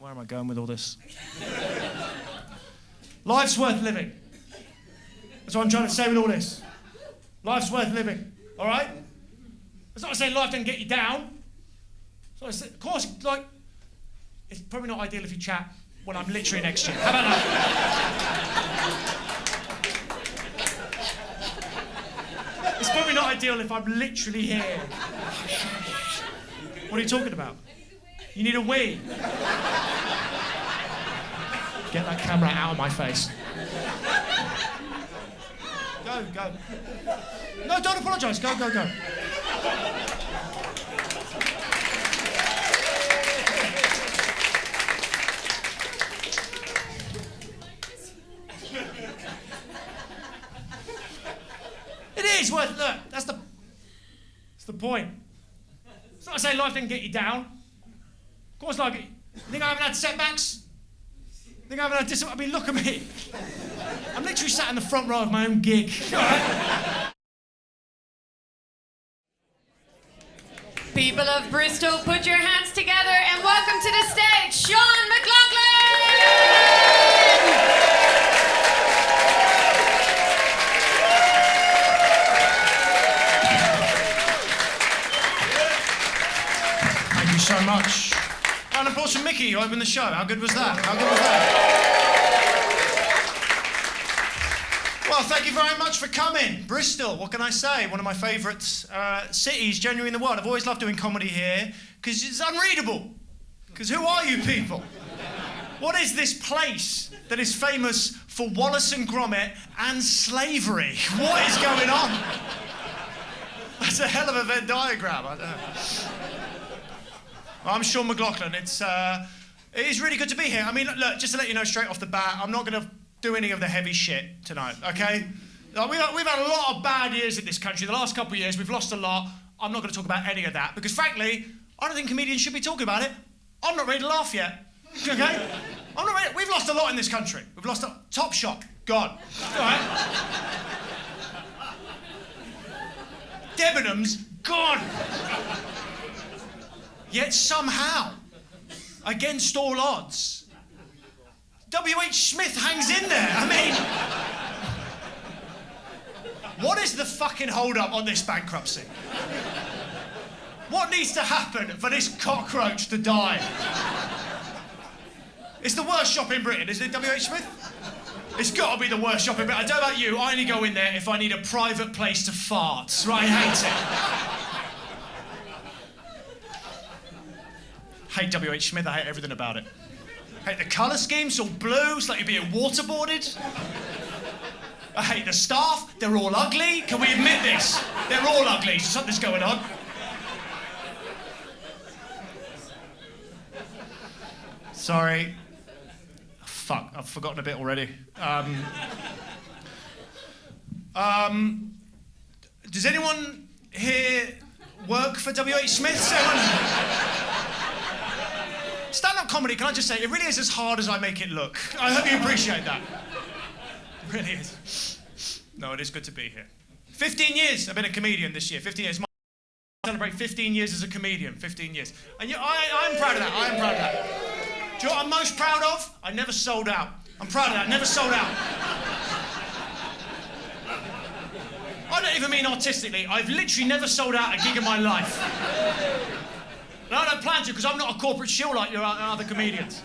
where am I going with all this? Life's worth living. That's what I'm trying to say with all this. Life's worth living, all right? It's not to say life doesn't get you down. Of course, like, it's probably not ideal if you chat when I'm literally next to you. How about that? It's probably not ideal if I'm literally here. What are you talking about? You need a wee. Get that camera out of my face. Go. No, don't apologise. Go. It is worth. Look, that's the point. It's not to say life didn't get you down. Of course, like, you think I haven't had setbacks? Think I haven't had I mean, look at me. I'm literally sat in the front row of my own gig. People of Bristol, put your hands together and welcome to the stage, Sean McLoughlin! Thank you so much. Round of applause from Mickey, who opened the show. How good was that? Well, thank you very much for coming. Bristol, what can I say? One of my favourite cities, genuinely in the world. I've always loved doing comedy here, because it's unreadable. Because who are you people? What is this place that is famous for Wallace and Gromit and slavery? What is going on? That's a hell of a Venn diagram, I don't know. I'm Sean McLoughlin. It is really good to be here. I mean, look, just to let you know straight off the bat, I'm not going to do any of the heavy shit tonight, okay? Like, we've had a lot of bad years in this country. The last couple of years, we've lost a lot. I'm not going to talk about any of that because, frankly, I don't think comedians should be talking about it. I'm not ready to laugh yet, okay? I'm not ready. We've lost a lot in this country. We've lost a Top Shop, gone. All right? Debenhams, gone. Yet somehow, against all odds, W.H. Smith hangs in there. I mean, what is the fucking hold-up on this bankruptcy? What needs to happen for this cockroach to die? It's the worst shop in Britain, isn't it, W.H. Smith? It's got to be the worst shop in Britain. I don't know about you, I only go in there if I need a private place to fart. Right, I hate it. Hate W.H. Smith, I hate everything about it. Hate the colour scheme, it's all blue, it's like you're being waterboarded. I hate the staff, they're all ugly. Can we admit this? They're all ugly, something's going on. Sorry. Fuck, I've forgotten a bit already. Does anyone here work for W.H. Smith? Stand-up comedy, can I just say, it really is as hard as I make it look. I hope you appreciate that. It really is. No, it is good to be here. 15 years I've been a comedian this year, 15 years. I celebrate 15 years as a comedian, 15 years. And I'm proud of that, I am proud of that. Do you know what I'm most proud of? I never sold out. I'm proud of that, never sold out. I don't even mean artistically, I've literally never sold out a gig in my life. And I don't plan to, because I'm not a corporate shill like your other comedians.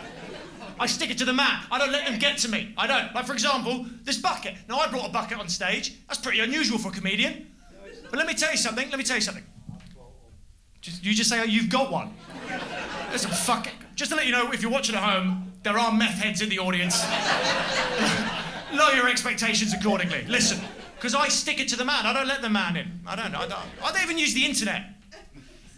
I stick it to the man. I don't let them get to me. I don't. Like, for example, this bucket. Now, I brought a bucket on stage. That's pretty unusual for a comedian. But let me tell you something. You just say, oh, you've got one. Listen, fuck it. Just to let you know, if you're watching at home, there are meth heads in the audience. Lower your expectations accordingly. Listen, because I stick it to the man. I don't let the man in. I don't even use the internet.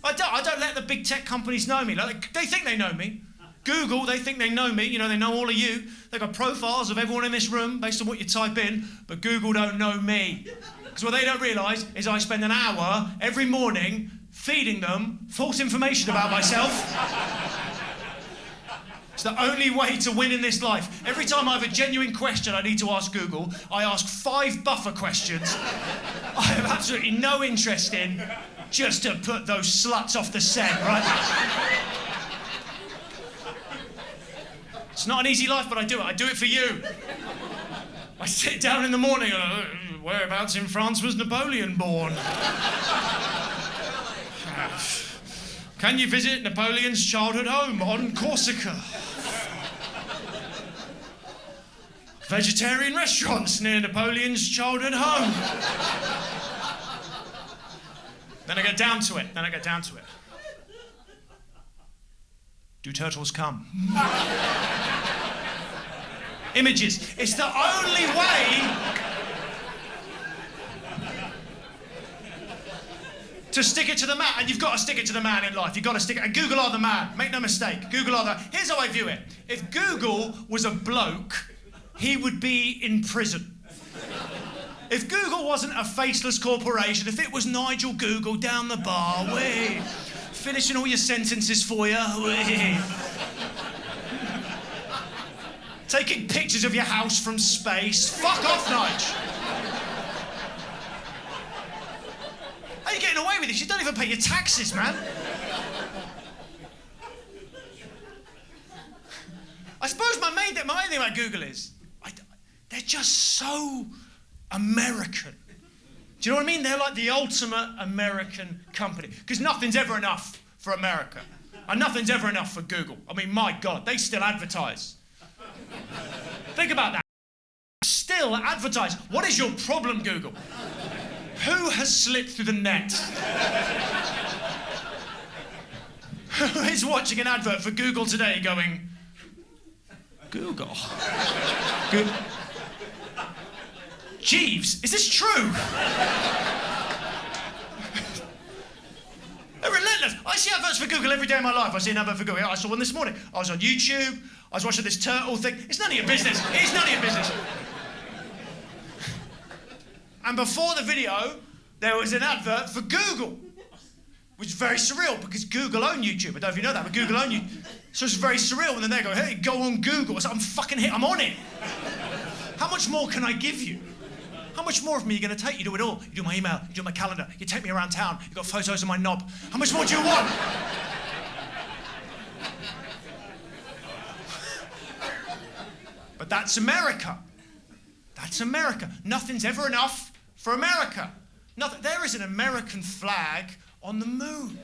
I don't let the big tech companies know me. Like, they think they know me. Google, they think they know me. You know, they know all of you. They've got profiles of everyone in this room based on what you type in, but Google don't know me. Because what they don't realise is I spend an hour every morning feeding them false information about myself. It's the only way to win in this life. Every time I have a genuine question I need to ask Google, I ask 5 buffer questions I have absolutely no interest in, just to put those sluts off the set, right? It's not an easy life, but I do it. I do it for you. I sit down in the morning and whereabouts in France was Napoleon born? Can you visit Napoleon's childhood home on Corsica? Vegetarian restaurants near Napoleon's childhood home. Then I get down to it. Do turtles come? Images. It's the only way to stick it to the man. And you've got to stick it to the man in life. You've got to stick it. And Google are the man. Make no mistake. Google are the... Here's how I view it. If Google was a bloke, he would be in prison. If Google wasn't a faceless corporation, if it was Nigel Google down the bar, finishing all your sentences for you, taking pictures of your house from space, fuck off, Nige. How are you getting away with this? You don't even pay your taxes, man. I suppose my main thing about Google is, they're just so American. Do you know what I mean? They're like the ultimate American company. Because nothing's ever enough for America. And nothing's ever enough for Google. I mean, my God, they still advertise. Think about that. Still advertise. What is your problem, Google? Who has slipped through the net? Who is watching an advert for Google today going, Google? Jeeves, is this true? They're relentless. I see adverts for Google every day of my life. I see an advert for Google. I saw one this morning. I was on YouTube. I was watching this turtle thing. It's none of your business. It's none of your business. And before the video, there was an advert for Google, which is very surreal because Google own YouTube. I don't know if you know that, but Google own YouTube. So it's very surreal when they go, hey, go on Google. It's like, I'm fucking hit. I'm on it. How much more can I give you? How much more of me are you going to take? You do it all. You do my email, you do my calendar, you take me around town, you've got photos of my knob. How much more do you want? But that's America. That's America. Nothing's ever enough for America. There is an American flag on the moon.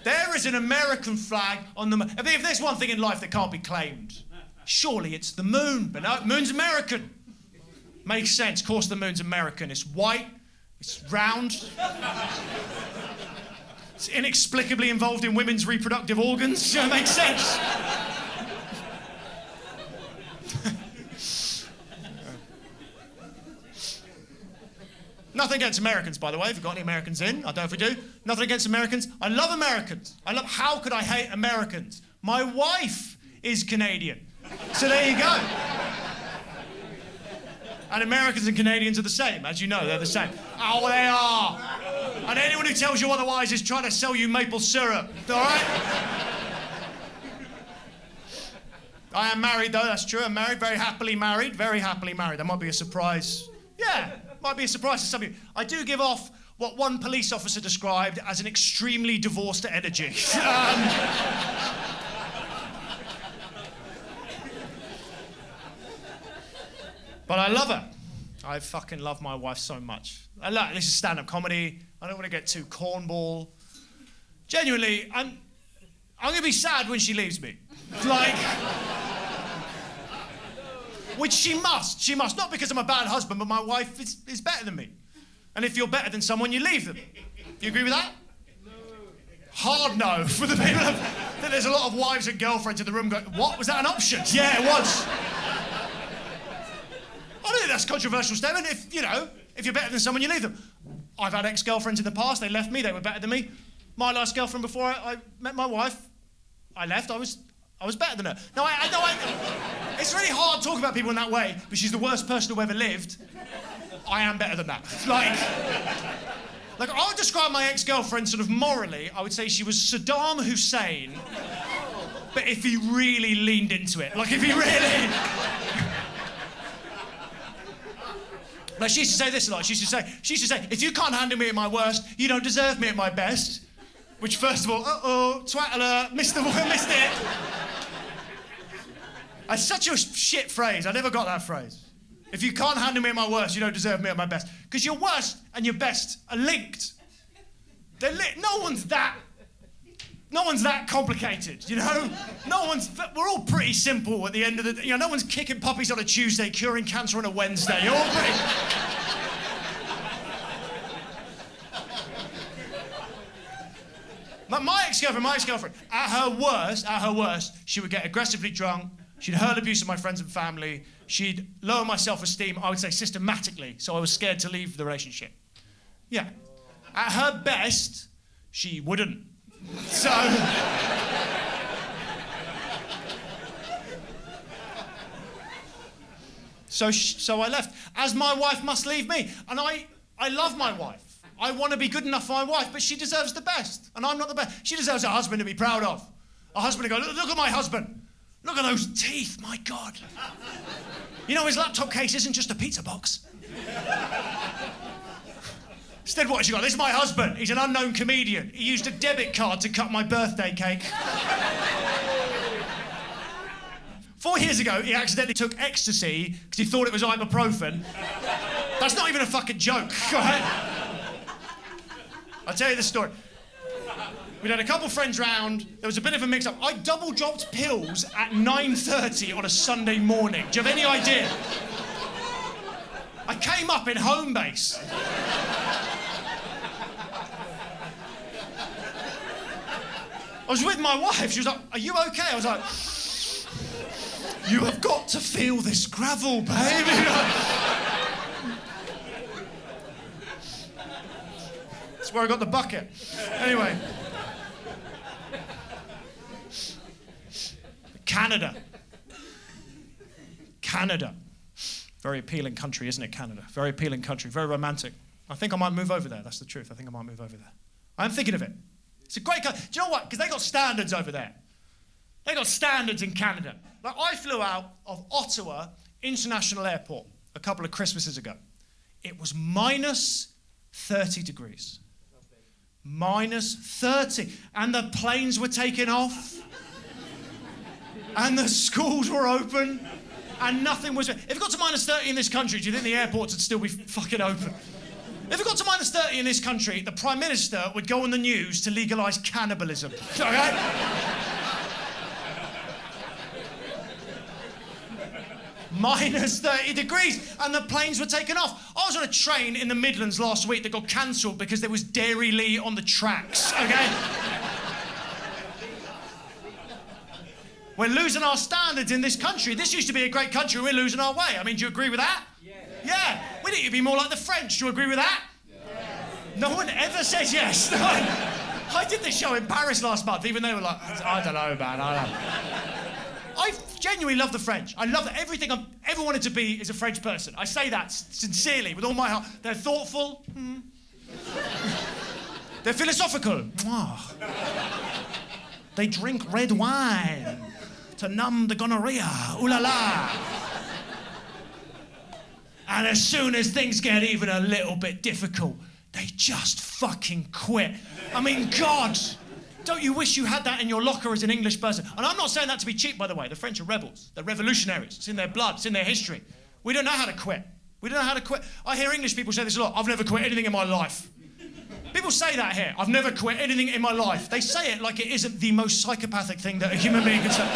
There is an American flag on the moon. If there's one thing in life that can't be claimed, surely it's the moon. But no, moon's American. Makes sense. Of course the moon's American. It's white. It's round. It's inexplicably involved in women's reproductive organs. It makes sense. Nothing against Americans, by the way, if you've got any Americans in. I don't know if we do. Nothing against Americans. I love Americans. How could I hate Americans? My wife is Canadian. So there you go. And Americans and Canadians are the same. As you know, they're the same. Oh, they are. And anyone who tells you otherwise is trying to sell you maple syrup. All right? I am married, though. That's true. I'm married. Very happily married. Very happily married. That might be a surprise. Yeah, might be a surprise to some of you. I do give off what one police officer described as an extremely divorced energy. But I love her. I fucking love my wife so much. This is stand-up comedy. I don't want to get too cornball. Genuinely, I'm going to be sad when she leaves me. Like, which she must. She must. Not because I'm a bad husband, but my wife is better than me. And if you're better than someone, you leave them. You agree with that? No. Hard no. For the people that there's a lot of wives and girlfriends in the room going, what? Was that an option? Yeah, it was. I don't think that's a controversial statement. If you're better than someone, you leave them. I've had ex-girlfriends in the past. They left me. They were better than me. My last girlfriend before I met my wife, I left. I was better than her. No, it's really hard talking about people in that way, but she's the worst person who ever lived. I am better than that. Like I would describe my ex-girlfriend sort of morally, I would say she was Saddam Hussein, but if he really leaned into it. Like if he really... Like she used to say this a lot. She used to say, if you can't handle me at my worst, you don't deserve me at my best. Which, first of all, twat alert, missed it. That's such a shit phrase. I never got that phrase. If you can't handle me at my worst, you don't deserve me at my best. Because your worst and your best are linked. No one's that complicated, you know? We're all pretty simple at the end of the day. You know, no one's kicking puppies on a Tuesday, curing cancer on a Wednesday. You're all pretty... My ex-girlfriend, at her worst, she would get aggressively drunk, she'd hurl abuse of my friends and family, she'd lower my self-esteem, I would say systematically, so I was scared to leave the relationship. Yeah. At her best, she wouldn't. So I left, as my wife must leave me. And I love my wife. I want to be good enough for my wife, but she deserves the best, and I'm not the best. She deserves a husband to be proud of. A husband to go, look at my husband. Look at those teeth, my God. You know, his laptop case isn't just a pizza box. Instead, what has she got? This is my husband. He's an unknown comedian. He used a debit card to cut my birthday cake. 4 years ago, he accidentally took ecstasy because he thought it was ibuprofen. That's not even a fucking joke, right? I'll tell you the story. We'd had a couple friends round. There was a bit of a mix-up. I double-dropped pills at 9:30 on a Sunday morning. Do you have any idea? I came up in home base. I was with my wife. She was like, "Are you okay?" I was like, "You have got to feel this gravel, baby." That's where I got the bucket. Anyway. Canada. Very appealing country, isn't it, Canada? Very appealing country, very romantic. I think I might move over there, that's the truth. I think I might move over there. I'm thinking of it. It's a great country. Do you know what? Because they got standards over there. They got standards in Canada. Like, I flew out of Ottawa International Airport a couple of Christmases ago. It was minus 30 degrees. Minus 30. And the planes were taking off. And the schools were open. And nothing was... If it got to minus 30 in this country, do you think the airports would still be fucking open? If it got to minus 30 in this country, the Prime Minister would go on the news to legalise cannibalism. Okay? Minus 30 degrees, and the planes were taking off. I was on a train in the Midlands last week that got cancelled because there was Dairy Lee on the tracks, okay? We're losing our standards in this country. This used to be a great country. We're losing our way. I mean, do you agree with that? Yeah. We need to be more like the French. Do you agree with that? No one ever says yes. I did this show in Paris last month. Even they were like, I don't know, man. I don't know. I genuinely love the French. I love that everything I've ever wanted to be is a French person. I say that sincerely, with all my heart. They're thoughtful. They're philosophical. They drink red wine to numb the gonorrhea. Ooh la la. And as soon as things get even a little bit difficult, they just fucking quit. I mean, God, don't you wish you had that in your locker as an English person? And I'm not saying that to be cheap, by the way. The French are rebels. They're revolutionaries. It's in their blood. It's in their history. We don't know how to quit. We don't know how to quit. I hear English people say this a lot. I've never quit anything in my life. People say that here. I've never quit anything in my life. They say it like it isn't the most psychopathic thing that a human being can say.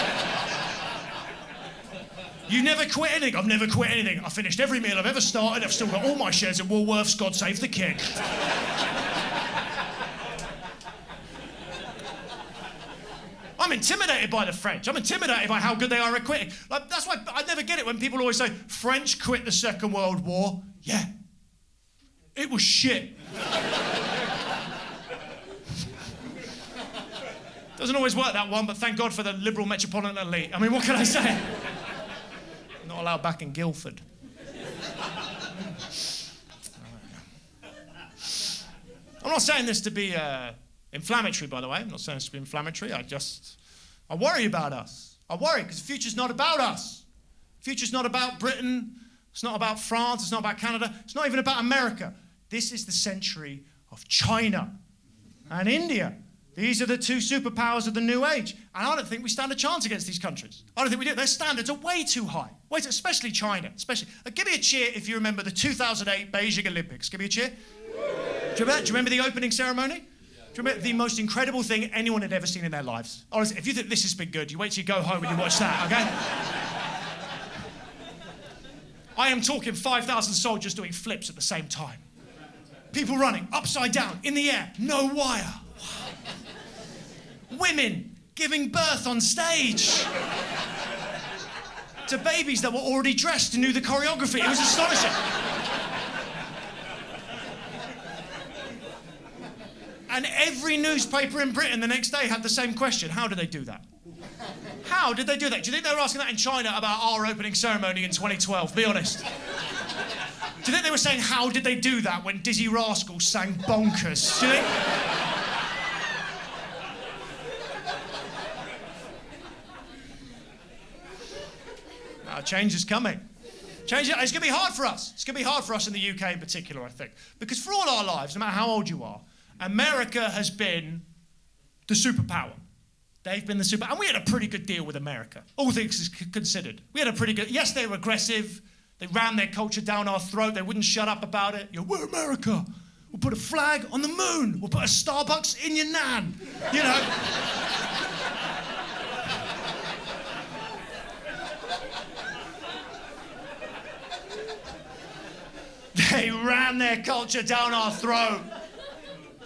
You never quit anything. I've never quit anything. I finished every meal I've ever started. I've still got all my shares in Woolworths. God save the king. I'm intimidated by the French. I'm intimidated by how good they are at quitting. Like, that's why I never get it when people always say, French quit the Second World War. Yeah. It was shit. Doesn't always work, that one, but thank God for the liberal metropolitan elite. I mean, what can I say? Not allowed back in Guildford. I'm not saying this to be inflammatory, by the way. I'm not saying this to be inflammatory. I worry about us. I worry because the future's not about us. The future's not about Britain. It's not about France. It's not about Canada. It's not even about America. This is the century of China and India These are the two superpowers of the new age. And I don't think we stand a chance against these countries. I don't think we do. Their standards are way too high. Especially China. Give me a cheer if you remember the 2008 Beijing Olympics. Give me a cheer. Do you remember the opening ceremony? Do you remember the most incredible thing anyone had ever seen in their lives? Honestly, if you think this has been good, you wait till you go home and you watch that, okay? I am talking 5,000 soldiers doing flips at the same time. People running upside down, in the air, no wire. Women giving birth on stage to babies that were already dressed and knew the choreography. It was astonishing. And every newspaper in Britain the next day had the same question. How did they do that? How did they do that? Do you think they were asking that in China about our opening ceremony in 2012? Be honest. Do you think they were saying, how did they do that when Dizzy Rascals sang Bonkers? Do you think? Change is coming. It's going to be hard for us. It's going to be hard for us in the UK in particular, I think. Because for all our lives, no matter how old you are, America has been the superpower. They've been the super... And we had a pretty good deal with America, all things considered. We had a pretty good... Yes, they were aggressive. They ran their culture down our throat. They wouldn't shut up about it. We're America. We'll put a flag on the moon. We'll put a Starbucks in your nan. You know... They ran their culture down our throat.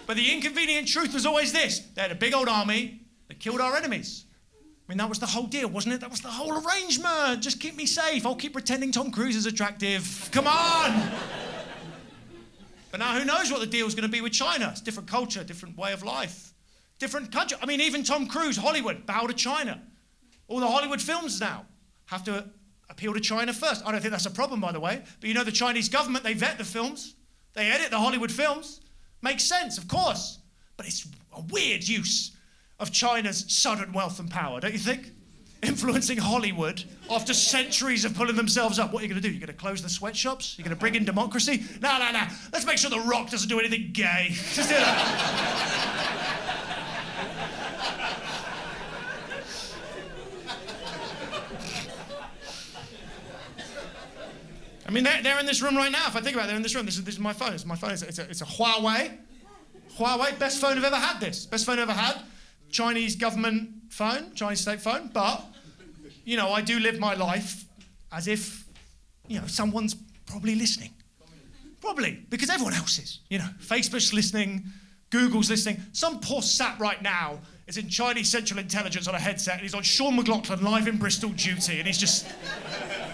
But the inconvenient truth was always this. They had a big old army that killed our enemies. I mean, that was the whole deal, wasn't it? That was the whole arrangement. Just keep me safe. I'll keep pretending Tom Cruise is attractive. Come on! But now who knows what the deal's going to be with China? It's different culture, different way of life. Different country. I mean, even Tom Cruise, Hollywood, bow to China. All the Hollywood films now have to appeal to China first. I don't think that's a problem, by the way. But you know, the Chinese government, they vet the films. They edit the Hollywood films. Makes sense, of course. But it's a weird use of China's sudden wealth and power, don't you think? Influencing Hollywood after centuries of pulling themselves up. What are you going to do? You're going to close the sweatshops? You're going to bring in democracy? No. Let's make sure The Rock doesn't do anything gay. Just do that. I mean, they're in this room right now. If I think about it, they're in this room. This is my phone. It's my phone. It's a Huawei. Huawei, best phone I've ever had this. Best phone I've ever had. Chinese government phone, Chinese state phone. But, you know, I do live my life as if, you know, someone's probably listening. Probably, because everyone else is. You know, Facebook's listening, Google's listening. Some poor sat right now is in Chinese Central Intelligence on a headset and he's on Sean McLoughlin live in Bristol duty and he's just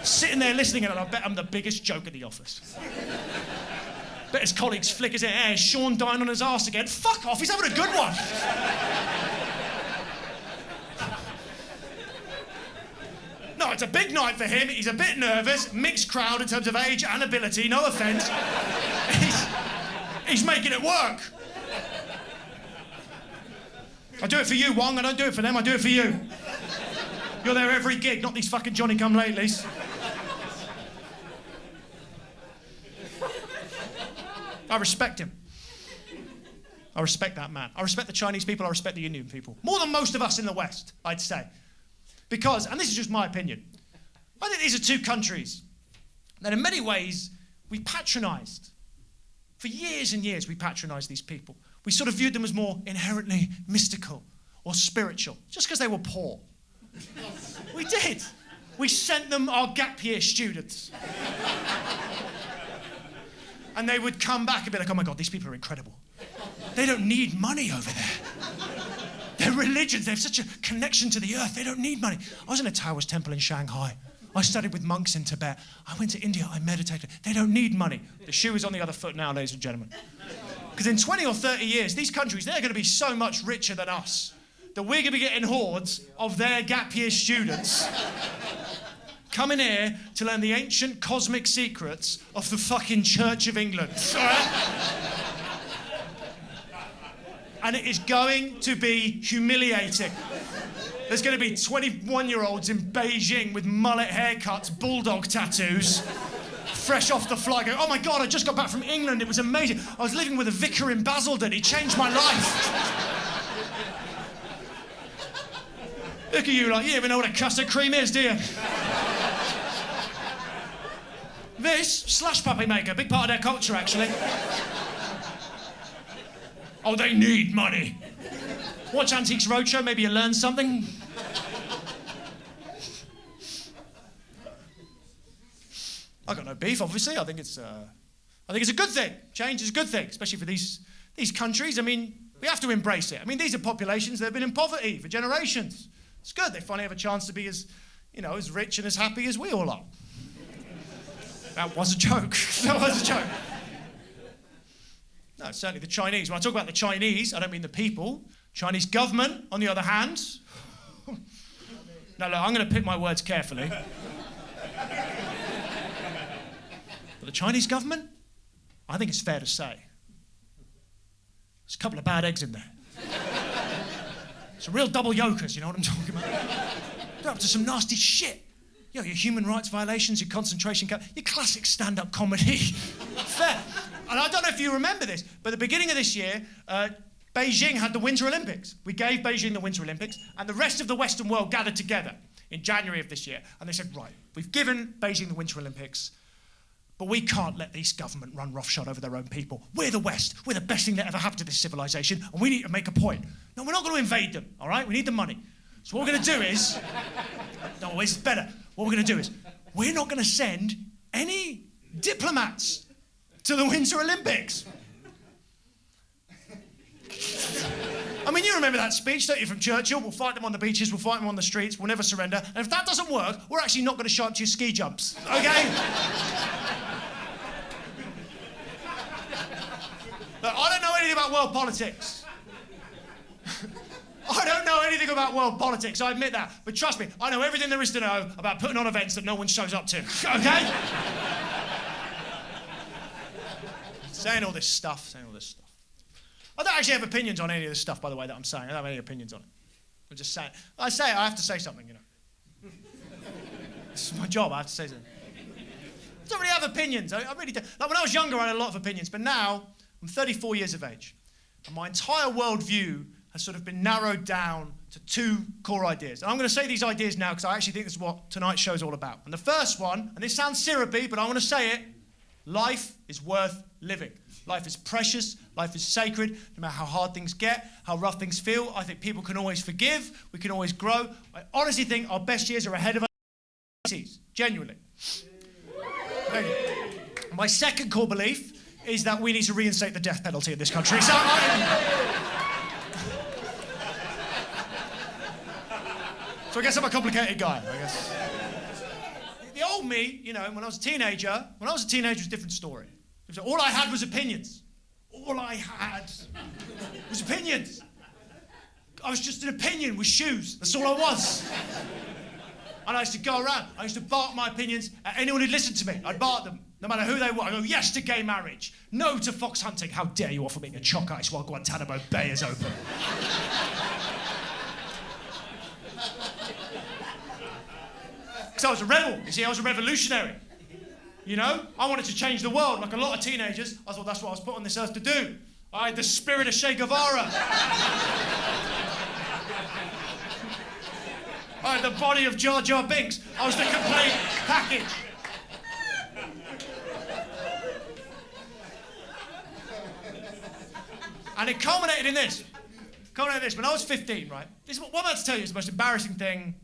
sitting there listening, and I bet I'm the biggest joke in the office. Bet his colleagues flick his hair. Is Sean dying on his arse again? Fuck off, he's having a good one. No, it's a big night for him. He's a bit nervous. Mixed crowd in terms of age and ability. No offence. He's making it work. I do it for you, Wong. I don't do it for them. I do it for you. You're there every gig, not these fucking Johnny-come-latelys. I respect him. I respect that man. I respect the Chinese people. I respect the Indian people. More than most of us in the West, I'd say. Because, and this is just my opinion, I think these are two countries that in many ways we patronised. For years and years we patronised these people. We sort of viewed them as more inherently mystical or spiritual, just because they were poor. We did. We sent them our gap year students. And they would come back and be like, oh my God, these people are incredible. They don't need money over there. Their religions, they have such a connection to the earth. They don't need money. I was in a Taoist temple in Shanghai. I studied with monks in Tibet. I went to India, I meditated. They don't need money. The shoe is on the other foot now, ladies and gentlemen. Because in 20 or 30 years, these countries, they're going to be so much richer than us that we're going to be getting hordes of their gap year students coming here to learn the ancient cosmic secrets of the fucking Church of England. All right? And it is going to be humiliating. There's going to be 21-year-olds in Beijing with mullet haircuts, bulldog tattoos, fresh off the flight, going, oh my God, I just got back from England, it was amazing. I was living with a vicar in Basildon, he changed my life. Look at you like, you don't even know what a custard cream is, do you? This, slush puppy maker, big part of their culture, actually. Oh, they need money. Watch Antiques Roadshow, maybe you learn something. I got no beef, obviously. I think it's a good thing. Change is a good thing, especially for these countries. I mean, we have to embrace it. I mean, these are populations that have been in poverty for generations. It's good. They finally have a chance to be as rich and as happy as we all are. That was a joke. That was a joke. No, certainly the Chinese. When I talk about the Chinese, I don't mean the people. Chinese government, on the other hand. Now, look, I'm going to pick my words carefully. But the Chinese government, I think it's fair to say, there's a couple of bad eggs in there. Some real double yokers, you know what I'm talking about? They're up to some nasty shit. Your human rights violations, your concentration camp, your classic stand-up comedy. Fair. And I don't know if you remember this, but at the beginning of this year, Beijing had the Winter Olympics. We gave Beijing the Winter Olympics, and the rest of the Western world gathered together in January of this year, and they said, right, we've given Beijing the Winter Olympics, but we can't let this government run roughshod over their own people. We're the West. We're the best thing that ever happened to this civilization, and we need to make a point. No, we're not going to invade them, all right? We need the money. So what we're going to do is... No, it's better. What we're going to do is, we're not going to send any diplomats to the Winter Olympics. I mean, you remember that speech, don't you, from Churchill? We'll fight them on the beaches, we'll fight them on the streets, we'll never surrender. And if that doesn't work, we're actually not going to show up to your ski jumps, okay? Look, I don't know anything about world politics. I don't know anything about world politics, I admit that. But trust me, I know everything there is to know about putting on events that no one shows up to, okay? saying all this stuff. I don't actually have opinions on any of this stuff, by the way, that I'm saying. I don't have any opinions on it. I'm just saying. I have to say something, you know. This is my job, I have to say something. I don't really have opinions. I really don't. Like when I was younger, I had a lot of opinions, but now I'm 34 years of age. And my entire worldview has sort of been narrowed down to two core ideas. And I'm going to say these ideas now because I actually think this is what tonight's show is all about. And the first one, and this sounds syrupy, but I want to say it, life is worth living. Life is precious, life is sacred, no matter how hard things get, how rough things feel. I think people can always forgive, we can always grow. I honestly think our best years are ahead of us, genuinely. Thank you. My second core belief is that we need to reinstate the death penalty in this country. So I guess I'm a complicated guy, I guess. The old me, you know, when I was a teenager, it was a different story. All I had was opinions. All I had was opinions. I was just an opinion with shoes. That's all I was. And I used to go around. I used to bark my opinions at anyone who'd listen to me. I'd bark them, no matter who they were. I'd go, yes to gay marriage. No to fox hunting. How dare you offer me a chalk ice while Guantanamo Bay is open. Because I was a rebel. You see, I was a revolutionary. You know, I wanted to change the world like a lot of teenagers. I thought that's what I was put on this earth to do. I had the spirit of Che Guevara. I had the body of Jar Jar Binks. I was the complete package. And it culminated in this. When I was 15, right? This is what I'm about to tell you is the most embarrassing thing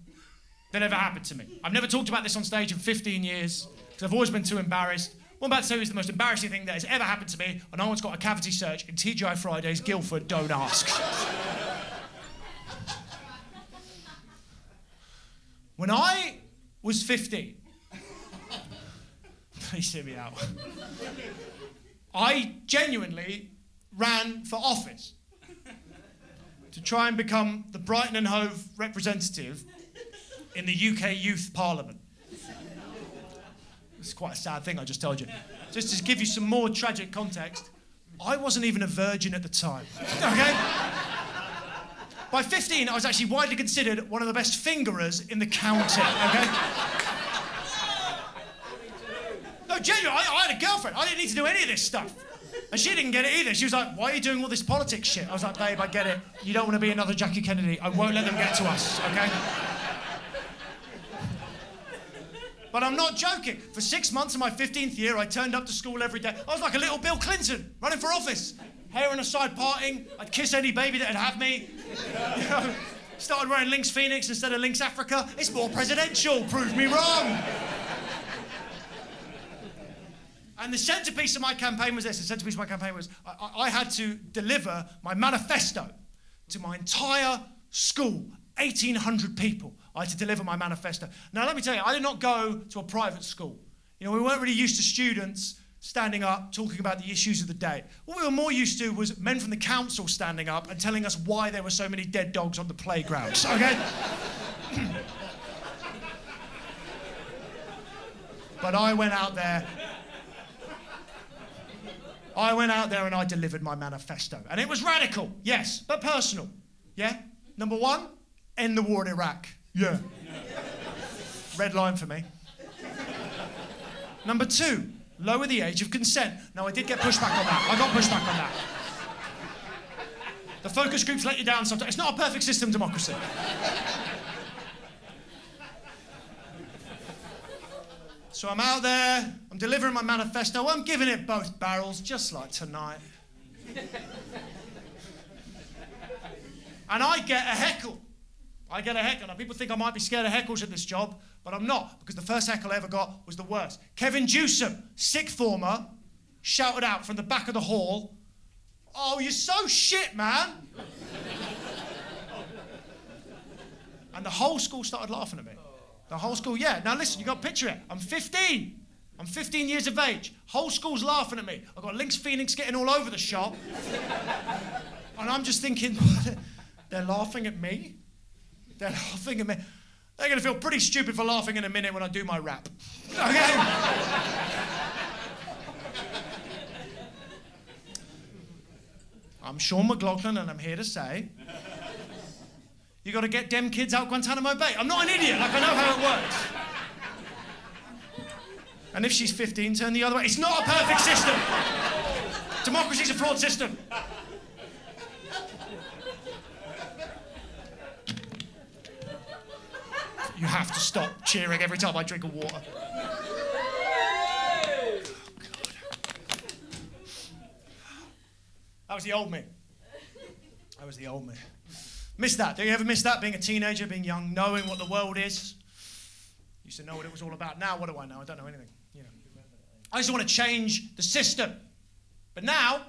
that ever happened to me. I've never talked about this on stage in 15 years. Because I've always been too embarrassed. What I'm about to tell you is the most embarrassing thing that has ever happened to me, and no one's got a cavity search in TGI Fridays, Guildford, don't ask. When I was 15, please hear me out, I genuinely ran for office to try and become the Brighton and Hove representative in the UK Youth Parliament. It's quite a sad thing I just told you. Just to give you some more tragic context, I wasn't even a virgin at the time, okay? By 15, I was actually widely considered one of the best fingerers in the county, okay? No, genuinely, I had a girlfriend. I didn't need to do any of this stuff. And she didn't get it either. She was like, why are you doing all this politics shit? I was like, babe, I get it. You don't want to be another Jackie Kennedy. I won't let them get to us, okay? But I'm not joking. For 6 months of my 15th year, I turned up to school every day. I was like a little Bill Clinton, running for office. Hair on a side parting. I'd kiss any baby that'd have me. You know, started wearing Lynx Phoenix instead of Lynx Africa. It's more presidential. Prove me wrong. And the centerpiece of my campaign was this. The centerpiece of my campaign was I had to deliver my manifesto to my entire school, 1,800 people. I had to deliver my manifesto. Now, let me tell you, I did not go to a private school. You know, we weren't really used to students standing up, talking about the issues of the day. What we were more used to was men from the council standing up and telling us why there were so many dead dogs on the playgrounds, okay? But I went out there and I delivered my manifesto. And it was radical, yes, but personal, yeah? Number one, end the war in Iraq. Yeah. Red line for me. Number two, lower the age of consent. Now, I did get pushback on that. I got pushback on that. The focus groups let you down sometimes. It's not a perfect system, democracy. So I'm out there, I'm delivering my manifesto, I'm giving it both barrels, just like tonight. And I get a heckle. Now, people think I might be scared of heckles at this job, but I'm not, because the first heckle I ever got was the worst. Kevin Jewsome, sixth former, shouted out from the back of the hall, "Oh, you're so shit, man." And the whole school started laughing at me. The whole school, yeah. Now listen, you got to picture it. I'm 15. I'm 15 years of age. Whole school's laughing at me. I've got Lynx Phoenix getting all over the shop. And I'm just thinking, they're laughing at me? They're laughing at me. They're going to feel pretty stupid for laughing in a minute when I do my rap. Okay? I'm Sean McLoughlin, and I'm here to say, you got to get them kids out Guantanamo Bay. I'm not an idiot, like I know how it works. And if she's 15, turn the other way. It's not a perfect system. Democracy's a flawed system. You have to stop cheering every time I drink a water. Oh, God. That was the old me. Missed that. Do you ever miss that? Being a teenager, being young, knowing what the world is. Used to know what it was all about. Now, what do I know? I don't know anything. You know. I just want to change the system. But now,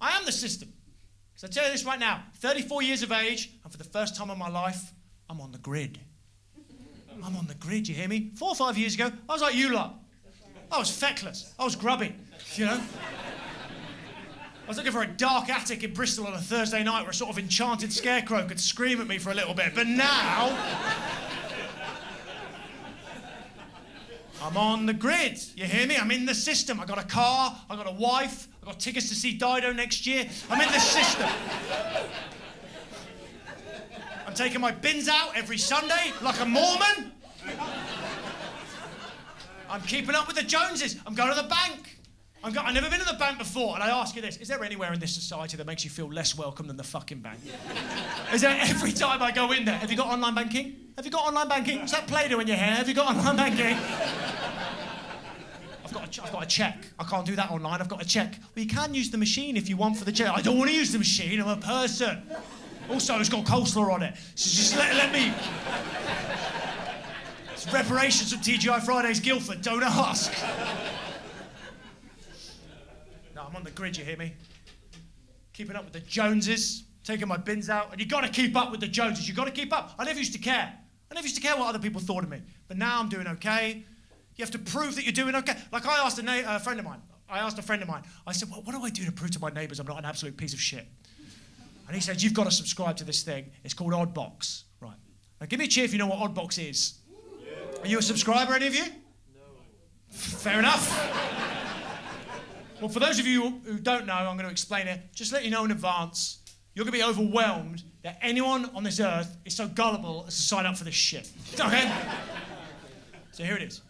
I am the system. Because I tell you this right now, 34 years of age, and for the first time in my life, I'm on the grid. I'm on the grid, you hear me? 4 or 5 years ago, I was like you lot. I was feckless. I was grubby, you know? I was looking for a dark attic in Bristol on a Thursday night where a sort of enchanted scarecrow could scream at me for a little bit. But now, I'm on the grid, you hear me? I'm in the system. I got a car, I got a wife, I got tickets to see Dido next year. I'm in the system. I'm taking my bins out every Sunday like a Mormon. I'm keeping up with the Joneses. I'm going to the bank. I've never been to the bank before, and I ask you this, is there anywhere in this society that makes you feel less welcome than the fucking bank? Is there every time I go in there? Have you got online banking? Have you got online banking? Is that Play-Doh in your hair? Have you got online banking? I've got a check. I can't do that online. I've got a check. Well, you can use the machine if you want for the check. I don't want to use the machine. I'm a person. Also, it's got coleslaw on it. So just let me... It's reparations from TGI Fridays Guildford. Don't ask. No, I'm on the grid, you hear me? Keeping up with the Joneses, taking my bins out. And you got to keep up with the Joneses. You got to keep up. I never used to care. I never used to care what other people thought of me. But now I'm doing okay. You have to prove that you're doing okay. Like I asked a friend of mine. I said, well, what do I do to prove to my neighbours I'm not an absolute piece of shit? And he said, you've got to subscribe to this thing. It's called Oddbox. Right. Now, give me a cheer if you know what Oddbox is. Yeah. Are you a subscriber, any of you? No. Fair enough. Well, for those of you who don't know, I'm going to explain it. Just let you know in advance, you're going to be overwhelmed that anyone on this earth is so gullible as to sign up for this shit. Okay? So here it is.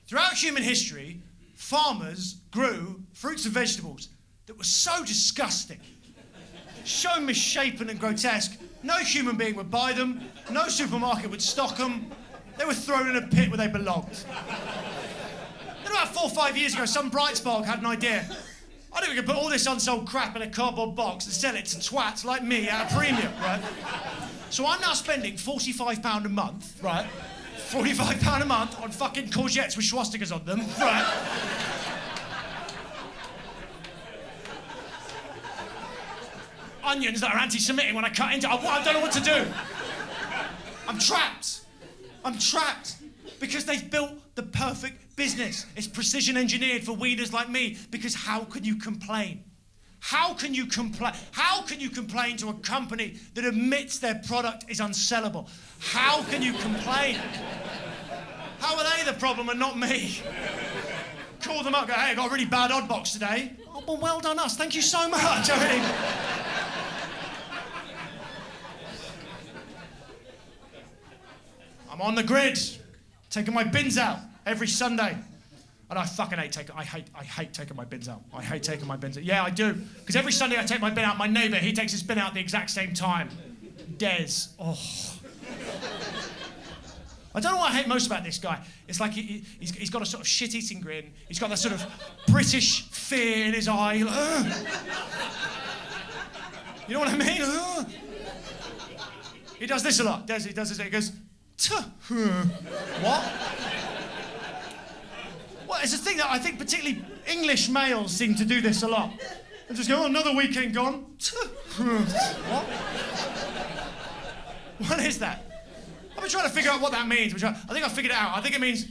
Throughout human history, farmers grew fruits and vegetables that were so disgusting, so misshapen and grotesque, no human being would buy them, no supermarket would stock them. They were thrown in a pit where they belonged. Then about 4 or 5 years ago, some bright spark had an idea. I think we could put all this unsold crap in a cardboard box and sell it to twats like me at a premium, right? So I'm now spending £45 a month, right? £45 a month on fucking courgettes with swastikas on them, right? Onions that are anti-Semitic when I cut into. I don't know what to do. I'm trapped. I'm trapped because they've built the perfect business. It's precision engineered for weeders like me. Because how can you complain? How can you complain? How can you complain to a company that admits their product is unsellable? How can you complain? How are they the problem and not me? Call them up, go, hey, I got a really bad odd box today. Oh, well done us. Thank you so much. I mean, I'm on the grid, taking my bins out every Sunday. And I fucking hate taking my bins out. I hate taking my bins out. Yeah, I do. Because every Sunday I take my bin out, my neighbour, he takes his bin out at the exact same time. Des. Oh. I don't know what I hate most about this guy. It's like he's got a sort of shit-eating grin. He's got that sort of British fear in his eye. Like, you know what I mean? He does this a lot. He does this. He goes, what? Well, it's a thing that I think particularly English males seem to do this a lot. They just go, oh, another weekend gone. What? What is that? I've been trying to figure out what that means. I think I figured it out. I think it means,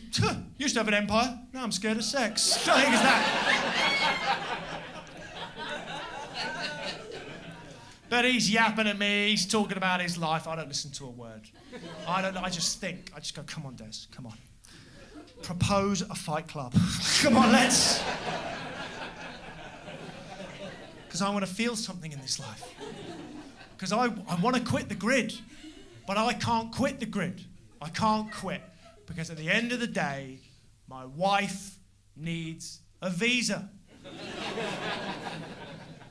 used to have an empire, now I'm scared of sex. I think it's that. But he's yapping at me, he's talking about his life. I don't listen to a word. I just think. I just go, come on, Des, come on. Propose a fight club. Come on, let's. Because I want to feel something in this life. Because I want to quit the grid. But I can't quit the grid. I can't quit. Because at the end of the day, my wife needs a visa.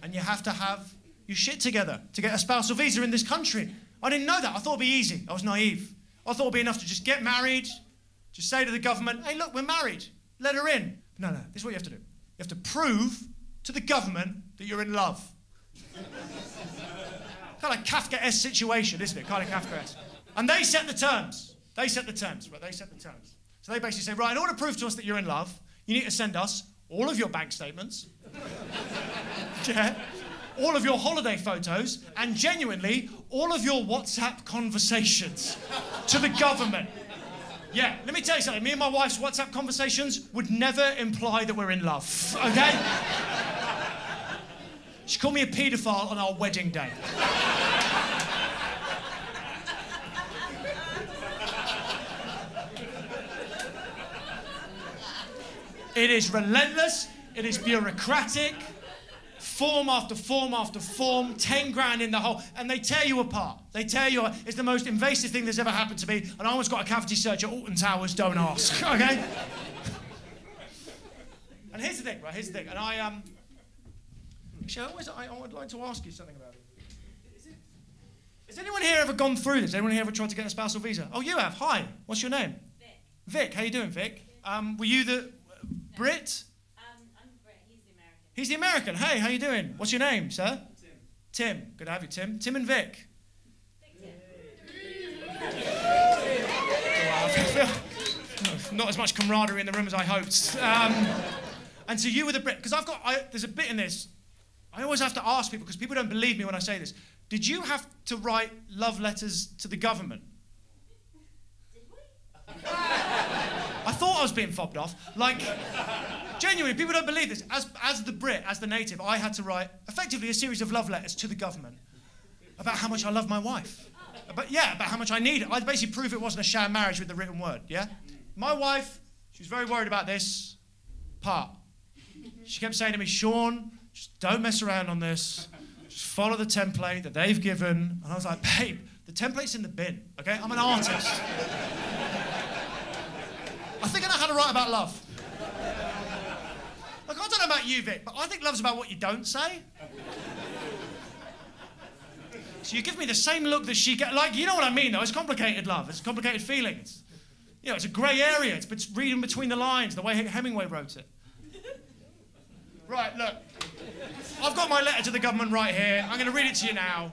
And you have to have your shit together to get a spousal visa in this country. I didn't know that. I thought it'd be easy. I was naive. I thought it'd be enough to just get married, just say to the government, hey, look, we're married. Let her in. No, this is what you have to do. You have to prove to the government that you're in love. Kind of Kafka-esque situation, isn't it? Kind of Kafka-esque. And they set the terms. They set the terms. So they basically say, right, in order to prove to us that you're in love, you need to send us all of your bank statements. Yeah. All of your holiday photos, and genuinely, all of your WhatsApp conversations to the government. Yeah, let me tell you something. Me and my wife's WhatsApp conversations would never imply that we're in love, okay? She called me a paedophile on our wedding day. It is relentless, it is bureaucratic, form after form after form, 10 grand in the hole, and they tear you apart. They tear you apart. It's the most invasive thing that's ever happened to me, and I almost got a cavity search at Alton Towers, don't ask, okay? And here's the thing, right, and actually, I would like to ask you something about it. Has anyone here ever gone through this? Anyone here ever tried to get a spousal visa? Oh, you have. Hi. What's your name? Vic. Vic, how you doing, Vic? Were you the Brit? I'm Brit. He's the American. He's the American. Hey, how you doing? What's your name, sir? Tim. Good to have you, Tim. Tim and Vic. Not as much camaraderie in the room as I hoped. And so you were the Brit, because there's a bit in this. I always have to ask people, because people don't believe me when I say this. Did you have to write love letters to the government? Did we? I thought I was being fobbed off. Like, genuinely, people don't believe this. As the Brit, as the native, I had to write, effectively, a series of love letters to the government about how much I love my wife. About how much I need it. I basically prove it wasn't a sham marriage with the written word, yeah? My wife, she was very worried about this part. She kept saying to me, Sean, just don't mess around on this. Just follow the template that they've given. And I was like, babe, the template's in the bin, okay? I'm an artist. I think I know how to write about love. Look, I don't know about you, Vic, but I think love's about what you don't say. So you give me the same look that she gets. Like, you know what I mean, though. It's complicated love. It's complicated feelings. You know, it's a grey area. It's reading between the lines, the way Hemingway wrote it. Right, look. I've got my letter to the government right here. I'm going to read it to you now.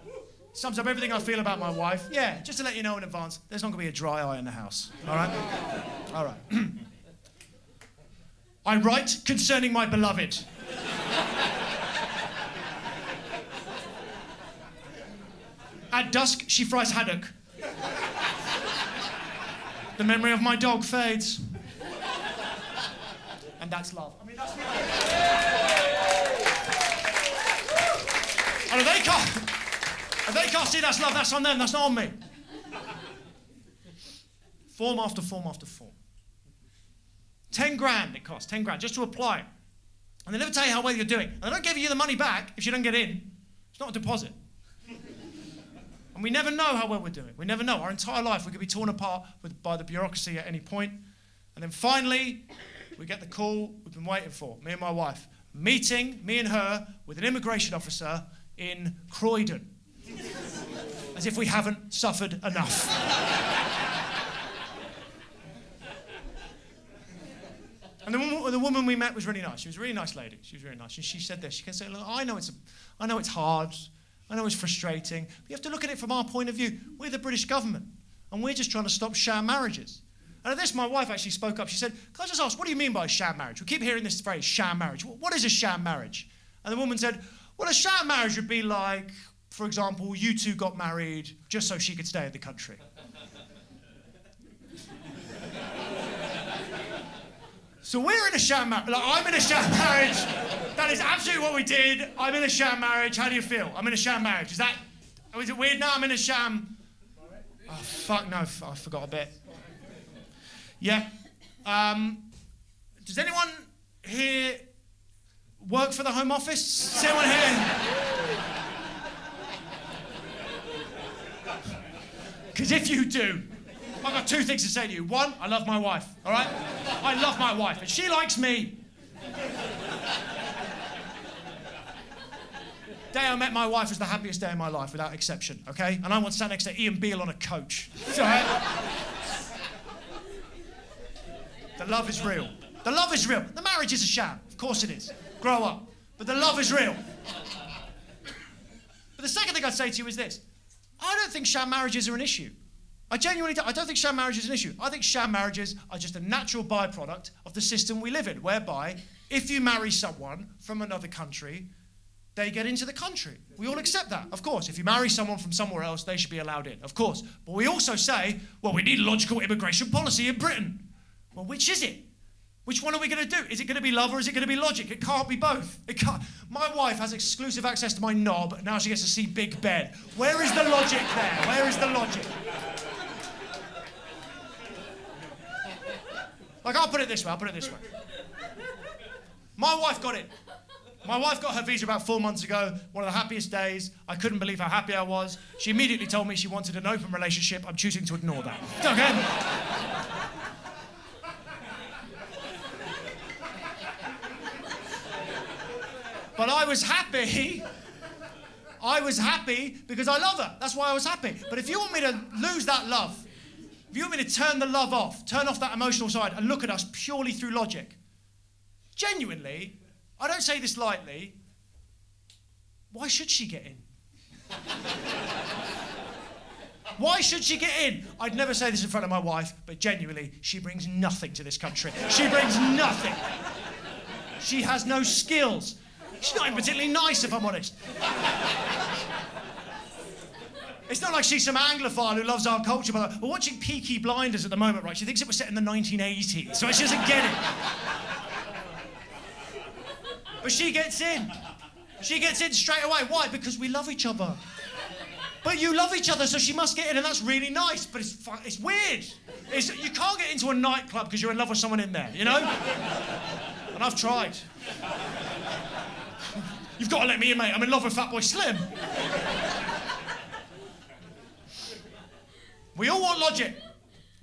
Sums up everything I feel about my wife. Yeah, just to let you know in advance, there's not going to be a dry eye in the house. All right? All right. I write concerning my beloved. At dusk, she fries haddock. The memory of my dog fades. And that's love. I mean, that's love. And if they can't see that's love, that's on them, that's not on me. Form after form after form. 10 grand it costs, 10 grand, just to apply. And they never tell you how well you're doing. And they don't give you the money back if you don't get in. It's not a deposit. And we never know how well we're doing. We never know. Our entire life, we could be torn apart by the bureaucracy at any point. And then finally, we get the call we've been waiting for, me and my wife. Meeting, me and her, with an immigration officer in Croydon. As if we haven't suffered enough. And the woman we met was really nice. She was a really nice lady. She was really nice. And she said this. She kept saying, look, I know it's hard. I know it's frustrating. But you have to look at it from our point of view. We're the British government. And we're just trying to stop sham marriages. And at this, my wife actually spoke up. She said, can I just ask, what do you mean by sham marriage? We keep hearing this phrase, sham marriage. What is a sham marriage? And the woman said, well, a sham marriage would be like, for example, you two got married just so she could stay in the country. So we're in a sham marriage. Like, I'm in a sham marriage. That is absolutely what we did. I'm in a sham marriage. How do you feel? I'm in a sham marriage. Is it weird now? I'm in a sham. Oh, fuck no. I forgot a bit. Yeah. Does anyone here work for the Home Office? Is anyone here? Because if you do, I've got two things to say to you. One, I love my wife, all right? I love my wife, and she likes me. The day I met my wife was the happiest day of my life, without exception, okay? And I once sat next to Ian Beale on a coach. It's all right? The love is real. The love is real. The marriage is a sham. Of course it is. Grow up. But the love is real. But the second thing I'd say to you is this. I don't think sham marriages are an issue. I genuinely don't. I don't think sham marriage is an issue. I think sham marriages are just a natural byproduct of the system we live in, whereby if you marry someone from another country, they get into the country. We all accept that, of course. If you marry someone from somewhere else, they should be allowed in, of course. But we also say, well, we need logical immigration policy in Britain. Well, which is it? Which one are we going to do? Is it going to be love or is it going to be logic? It can't be both. It can't. My wife has exclusive access to my knob, and now she gets to see Big Ben. Where is the logic there? Where is the logic? Like, I'll put it this way. My wife got it. My wife got her visa about 4 months ago, one of the happiest days. I couldn't believe how happy I was. She immediately told me she wanted an open relationship. I'm choosing to ignore that. Okay? But I was happy because I love her. That's why I was happy. But if you want me to lose that love, if you want me to turn the love off, turn off that emotional side and look at us purely through logic, genuinely, I don't say this lightly, why should she get in? Why should she get in? I'd never say this in front of my wife, but genuinely, she brings nothing to this country. She brings nothing. She has no skills. She's not even particularly nice, if I'm honest. It's not like she's some Anglophile who loves our culture, but we're watching Peaky Blinders at the moment, right? She thinks it was set in the 1980s, so she doesn't get it. But she gets in. She gets in straight away. Why? Because we love each other. But you love each other, so she must get in, and that's really nice, but it's weird. You can't get into a nightclub because you're in love with someone in there, you know? And I've tried. You've got to let me in, mate. I'm in love with Fatboy Slim. We all want logic.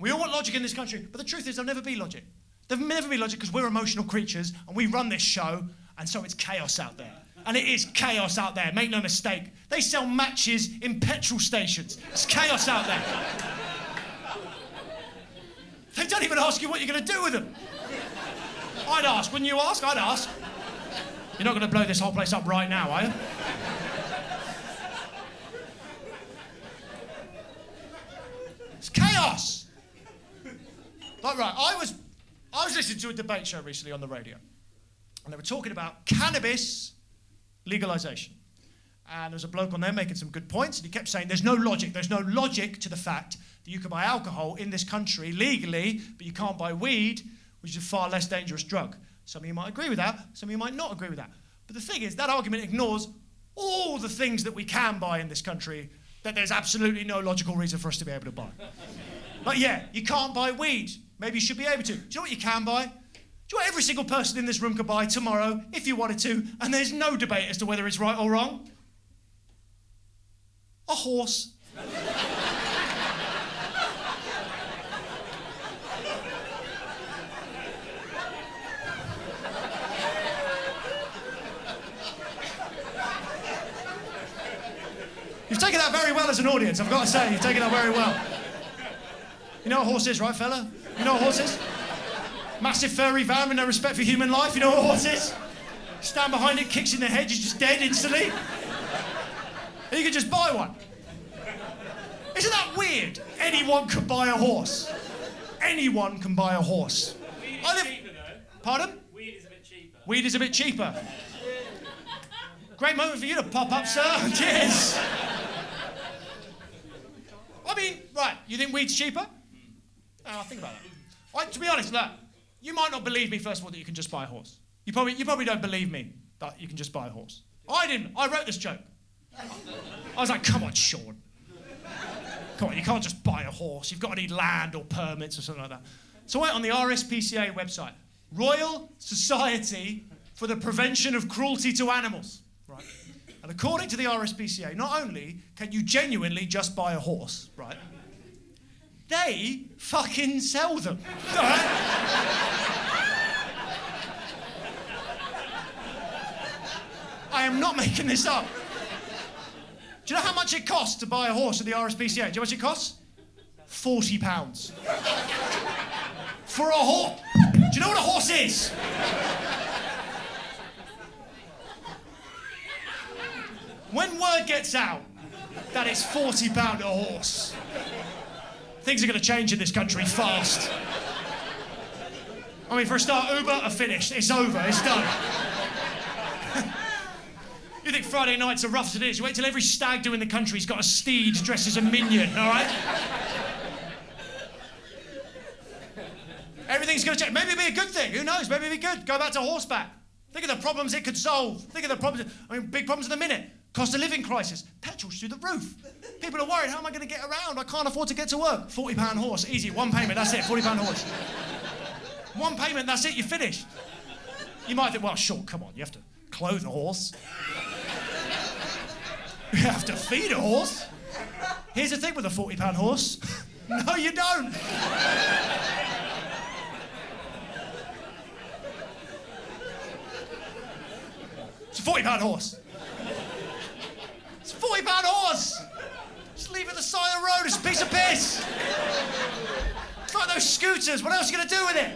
We all want logic in this country, but the truth is there'll never be logic. There'll never be logic because we're emotional creatures and we run this show, and so it's chaos out there. And it is chaos out there, make no mistake. They sell matches in petrol stations. It's chaos out there. They don't even ask you what you're going to do with them. I'd ask, wouldn't you ask? I'd ask. You're not going to blow this whole place up right now, are you? It's chaos. Like, right, I was listening to a debate show recently on the radio, and they were talking about cannabis legalization. And there was a bloke on there making some good points, and he kept saying there's no logic to the fact that you can buy alcohol in this country legally, but you can't buy weed, which is a far less dangerous drug. Some of you might agree with that, some of you might not agree with that. But the thing is, that argument ignores all the things that we can buy in this country that there's absolutely no logical reason for us to be able to buy. Like, yeah, you can't buy weed. Maybe you should be able to. Do you know what you can buy? Do you know what every single person in this room could buy tomorrow, if you wanted to, and there's no debate as to whether it's right or wrong? A horse. You've taken that very well as an audience, I've got to say, you've taken that very well. You know what a horse is, right, fella? You know what a horse is? Massive furry van with no respect for human life, you know what a horse is? Stand behind it, kicks in the head, you're just dead instantly. And you can just buy one. Isn't that weird? Anyone could buy a horse. Anyone can buy a horse. Weed is cheaper, though. Pardon? Weed is a bit cheaper. Weed is a bit cheaper. Great moment for you to pop up, sir. Cheers. I mean, right, you think weed's cheaper? Oh, think about that. To be honest, look, you might not believe me, first of all, that you can just buy a horse. You probably don't believe me that you can just buy a horse. I didn't. I wrote this joke. I was like, come on, Sean. Come on, you can't just buy a horse. You've got to need land or permits or something like that. So I went on the RSPCA website, Royal Society for the Prevention of Cruelty to Animals. Right? And according to the RSPCA, not only can you genuinely just buy a horse, right? They fucking sell them. All right? I am not making this up. Do you know how much it costs to buy a horse at the RSPCA? Do you know how much it costs? £40. For a horse. Do you know what a horse is? When word gets out that it's £40 a horse, things are going to change in this country fast. I mean, for a start, Uber are finished. It's over. It's done. You think Friday nights are rough as it is? You wait till every stag do in the country's got a steed dressed as a minion, all right? Everything's going to change. Maybe it'll be a good thing. Who knows? Maybe it'll be good. Go back to horseback. Think of the problems it could solve. Think of the problems. I mean, big problems at the minute. Cost of living crisis. Petrol's through the roof. People are worried, how am I going to get around? I can't afford to get to work. £40 horse, easy, one payment, that's it, £40 horse. One payment, that's it, you're finished. You might think, well, sure, come on, you have to clothe a horse. You have to feed a horse. Here's the thing with a £40 horse. No, you don't. It's a £40 horse. It's a £40 horse. Just leave it at the side of the road. It's a piece of piss. It's like those scooters. What else are you going to do with it?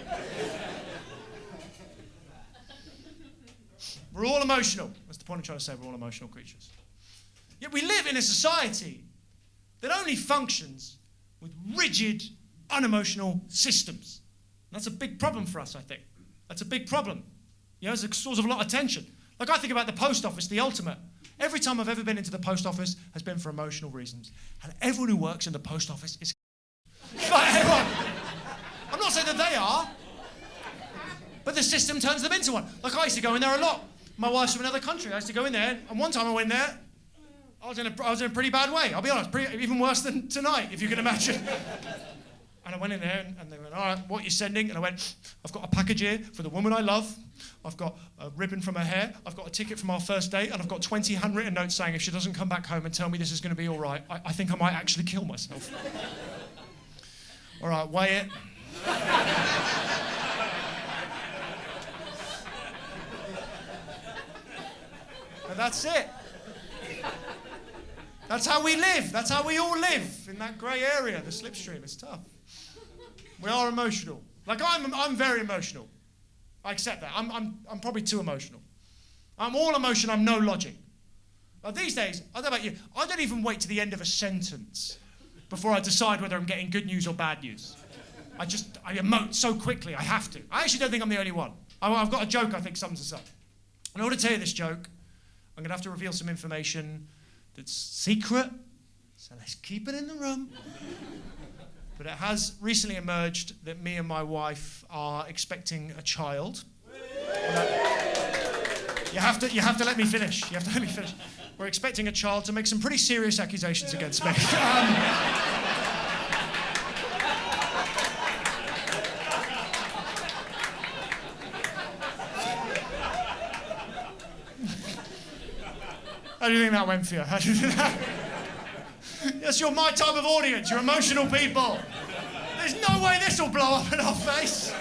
We're all emotional. That's the point I'm trying to say. We're all emotional creatures. Yet we live in a society that only functions with rigid, unemotional systems. And that's a big problem for us, I think. That's a big problem. You know, it's a source of a lot of tension. Like, I think about the post office, the ultimate. Every time I've ever been into the post office has been for emotional reasons. And everyone who works in the post office is like everyone. I'm not saying that they are, but the system turns them into one. Like, I used to go in there a lot. My wife's from another country. I used to go in there, and one time I went there, I was in a pretty bad way. I'll be honest, even worse than tonight, if you can imagine. And I went in there, and they went, all right, what are you sending? And I went, I've got a package here for the woman I love. I've got a ribbon from her hair. I've got a ticket from our first date. And I've got 20 handwritten notes saying if she doesn't come back home and tell me this is going to be all right, I think I might actually kill myself. All right, weigh it. And that's it. That's how we live. That's how we all live in that grey area, the slipstream. It's tough. We are emotional. Like I'm very emotional. I accept that. I'm probably too emotional. I'm all emotion. I'm no logic. Like these days, I don't know about you. I don't even wait to the end of a sentence before I decide whether I'm getting good news or bad news. I emote so quickly. I have to. I actually don't think I'm the only one. I've got a joke I think sums us up. In order to tell you this joke, I'm going to have to reveal some information that's secret, so let's keep it in the room. But it has recently emerged that me and my wife are expecting a child. You have to let me finish. You have to let me finish. We're expecting a child to make some pretty serious accusations against me. How do you think that went for you? How do you think that? Yes, you're my type of audience. You're emotional people. There's no way this will blow up in our face.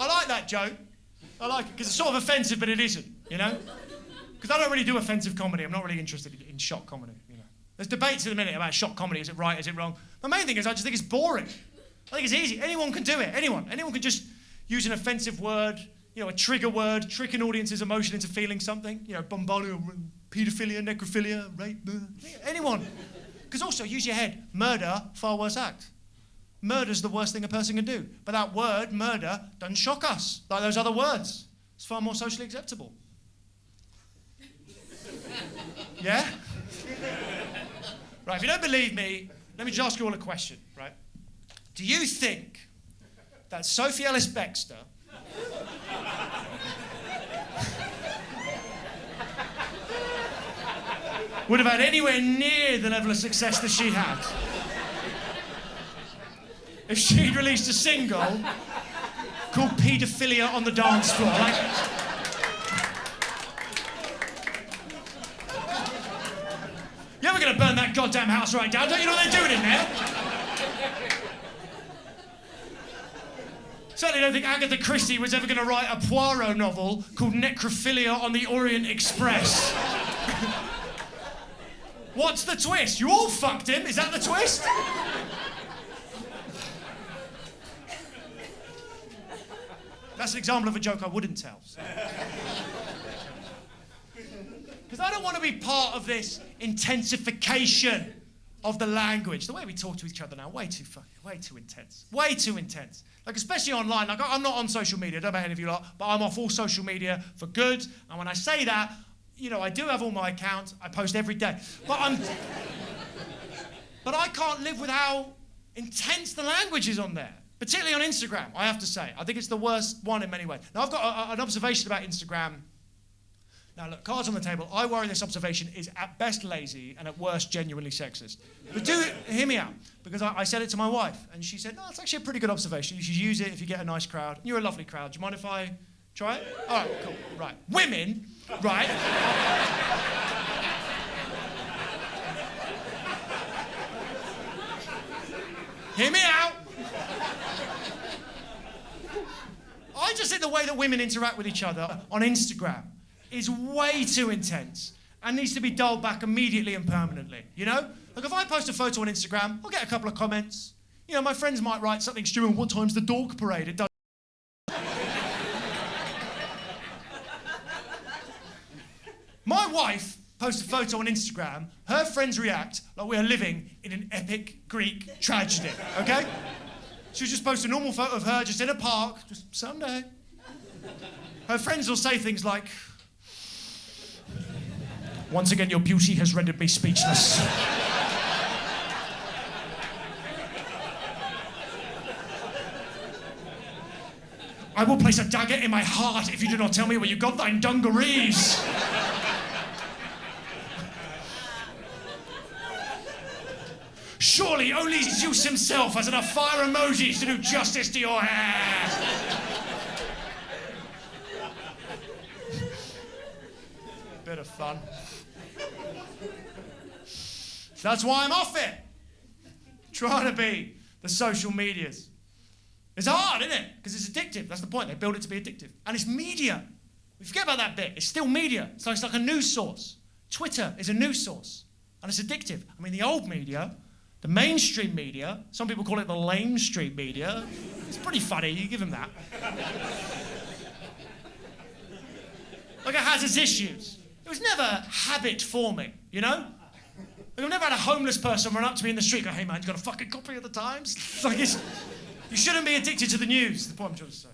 I like that joke. I like it because it's sort of offensive, but it isn't, you know? Because I don't really do offensive comedy. I'm not really interested in shock comedy, you know? There's debates in a minute about shock comedy. Is it right? Is it wrong? The main thing is I just think it's boring. I think it's easy. Anyone can do it. Anyone can just use an offensive word, you know, a trigger word, trick an audience's emotion into feeling something. You know, bombarding, paedophilia, necrophilia, rape, anyone. Because also, use your head. Murder, far worse act. Murder's the worst thing a person can do. But that word, murder, doesn't shock us like those other words. It's far more socially acceptable. Yeah? Right, if you don't believe me, let me just ask you all a question, right? Do you think that Sophie Ellis-Bextor would have had anywhere near the level of success that she had if she'd released a single called Paedophilia on the Dance Floor? Like, you're ever going to burn that goddamn house right down? Don't you know what they're doing in there? Certainly don't think Agatha Christie was ever going to write a Poirot novel called Necrophilia on the Orient Express. What's the twist? You all fucked him? Is that the twist? That's an example of a joke I wouldn't tell. Because I don't want to be part of this intensification of the language. The way we talk to each other now, way too intense. Way too intense. Like, especially online. Like, I'm not on social media, I don't know about any of you lot, but I'm off all social media for good. And when I say that, you know, I do have all my accounts. I post every day. But I can't live with how intense the language is on there. Particularly on Instagram, I have to say. I think it's the worst one in many ways. Now, I've got an observation about Instagram. Now, look, cards on the table. I worry this observation is at best lazy and at worst genuinely sexist. But do hear me out, because I said it to my wife, and she said, no, it's actually a pretty good observation. You should use it if you get a nice crowd. You're a lovely crowd. Do you mind if I try it? All right, cool. Right. Women, right? Hear me out. I just think the way that women interact with each other on Instagram is way too intense and needs to be dialed back immediately and permanently, you know? Like, if I post a photo on Instagram, I'll get a couple of comments. You know, my friends might write something stupid, what time's the dog parade? It does. My wife posts a photo on Instagram, her friends react like we are living in an epic Greek tragedy, okay? She'll just post a normal photo of her just in a park, just Sunday. Her friends will say things like, once again, your beauty has rendered me speechless. I will place a dagger in my heart if you do not tell me where you got thine dungarees. Surely only Zeus himself has enough fire emojis to do justice to your hair. Bit of fun. That's why I'm off it. Trying to be the social medias. It's hard, isn't it? Because it's addictive. That's the point. They build it to be addictive. And it's media. We forget about that bit. It's still media. So it's like a news source. Twitter is a news source. And it's addictive. I mean, the old media, the mainstream media, some people call it the lame street media. It's pretty funny. You give them that. Like, it has its issues. It was never habit forming, you know? Like, I've never had a homeless person run up to me in the street and go, hey man, you got a fucking copy of the Times? Like, you shouldn't be addicted to the news, is the point I'm trying to say.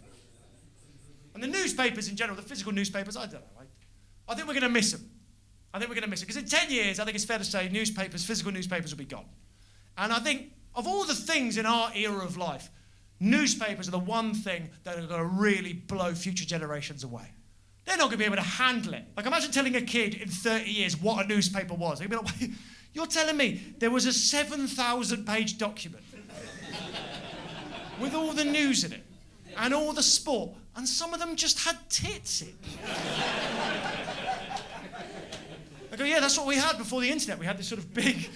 And the newspapers in general, the physical newspapers, I don't know. I think we're going to miss them. I think we're going to miss it. Because in 10 years, I think it's fair to say newspapers, physical newspapers will be gone. And I think of all the things in our era of life, newspapers are the one thing that are going to really blow future generations away. They're not going to be able to handle it. Like, imagine telling a kid in 30 years what a newspaper was. They'd be like, you're telling me there was a 7,000-page document with all the news in it and all the sport, and some of them just had tits in. I go, yeah, that's what we had before the internet. We had this sort of big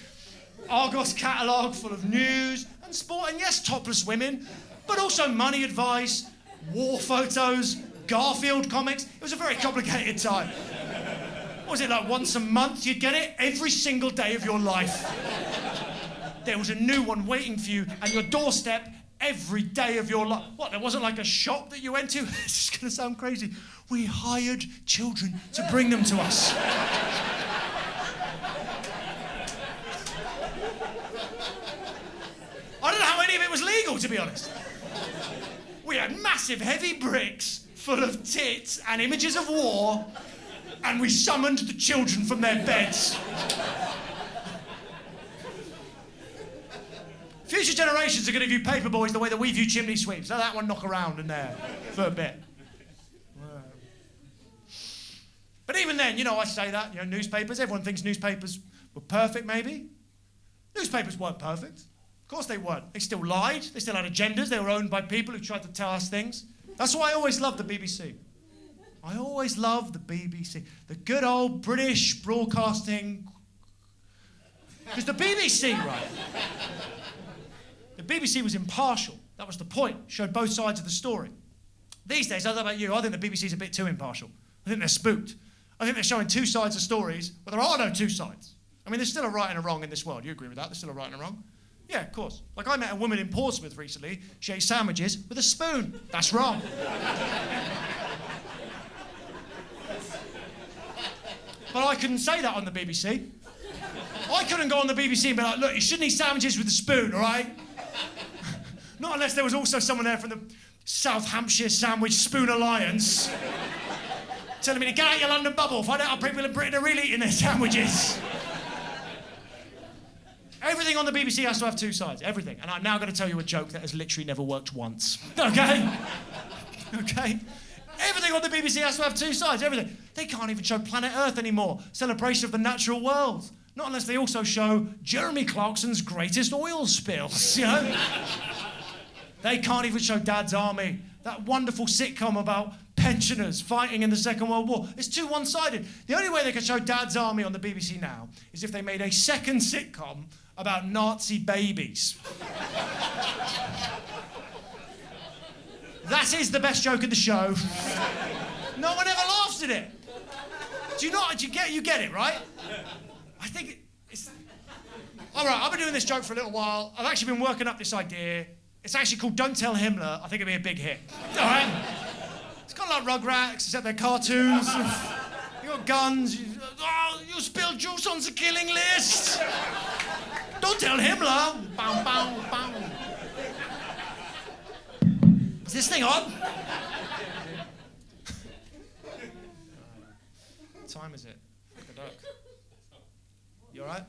Argos catalogue full of news and sport, and yes, topless women, but also money advice, war photos, Garfield comics. It was a very complicated time. What was it, like once a month you'd get it? Every single day of your life. There was a new one waiting for you at your doorstep every day of your life. What, there wasn't like a shop that you went to? This is going to sound crazy. We hired children to bring them to us. I don't know how any of it was legal, to be honest. We had massive, heavy bricks full of tits and images of war, and we summoned the children from their beds. Future generations are going to view paperboys the way that we view chimney sweeps. Let that one knock around in there for a bit. But even then, you know, I say that, you know, newspapers, everyone thinks newspapers were perfect, maybe. Newspapers weren't perfect. Of course they weren't. They still lied. They still had agendas. They were owned by people who tried to tell us things. That's why I always loved the BBC. I always loved the BBC. The good old British broadcasting... Because the BBC, right? The BBC was impartial. That was the point. Showed both sides of the story. These days, I don't know about you, I think the BBC's a bit too impartial. I think they're spooked. I think they're showing two sides of stories, but there are no two sides. I mean, there's still a right and a wrong in this world. You agree with that? There's still a right and a wrong? Yeah, of course. Like, I met a woman in Portsmouth recently. She ate sandwiches with a spoon. That's wrong. But I couldn't say that on the BBC. I couldn't go on the BBC and be like, look, you shouldn't eat sandwiches with a spoon, all right? Not unless there was also someone there from the South Hampshire Sandwich Spoon Alliance telling me to get out your London bubble, find out how people in Britain are really eating their sandwiches. Everything on the BBC has to have two sides, everything. And I'm now going to tell you a joke that has literally never worked once, okay? Okay? Everything on the BBC has to have two sides, everything. They can't even show Planet Earth anymore, celebration of the natural world. Not unless they also show Jeremy Clarkson's greatest oil spills, you know? They can't even show Dad's Army, that wonderful sitcom about pensioners fighting in the Second World War. It's too one-sided. The only way they can show Dad's Army on the BBC now is if they made a second sitcom about Nazi babies. That is the best joke in the show. No one ever laughs at it. Do you not? You get it, right? I think it's... All right, I've been doing this joke for a little while. I've actually been working up this idea. It's actually called Don't Tell Himmler. I think it'll be a big hit. All right? It's got like Rugrats, except they're cartoons. You got guns. You spilled juice on the killing list. Don't tell Himmler. Bow, bow, bow. Is this thing on? What time is it? Look at that. You all right?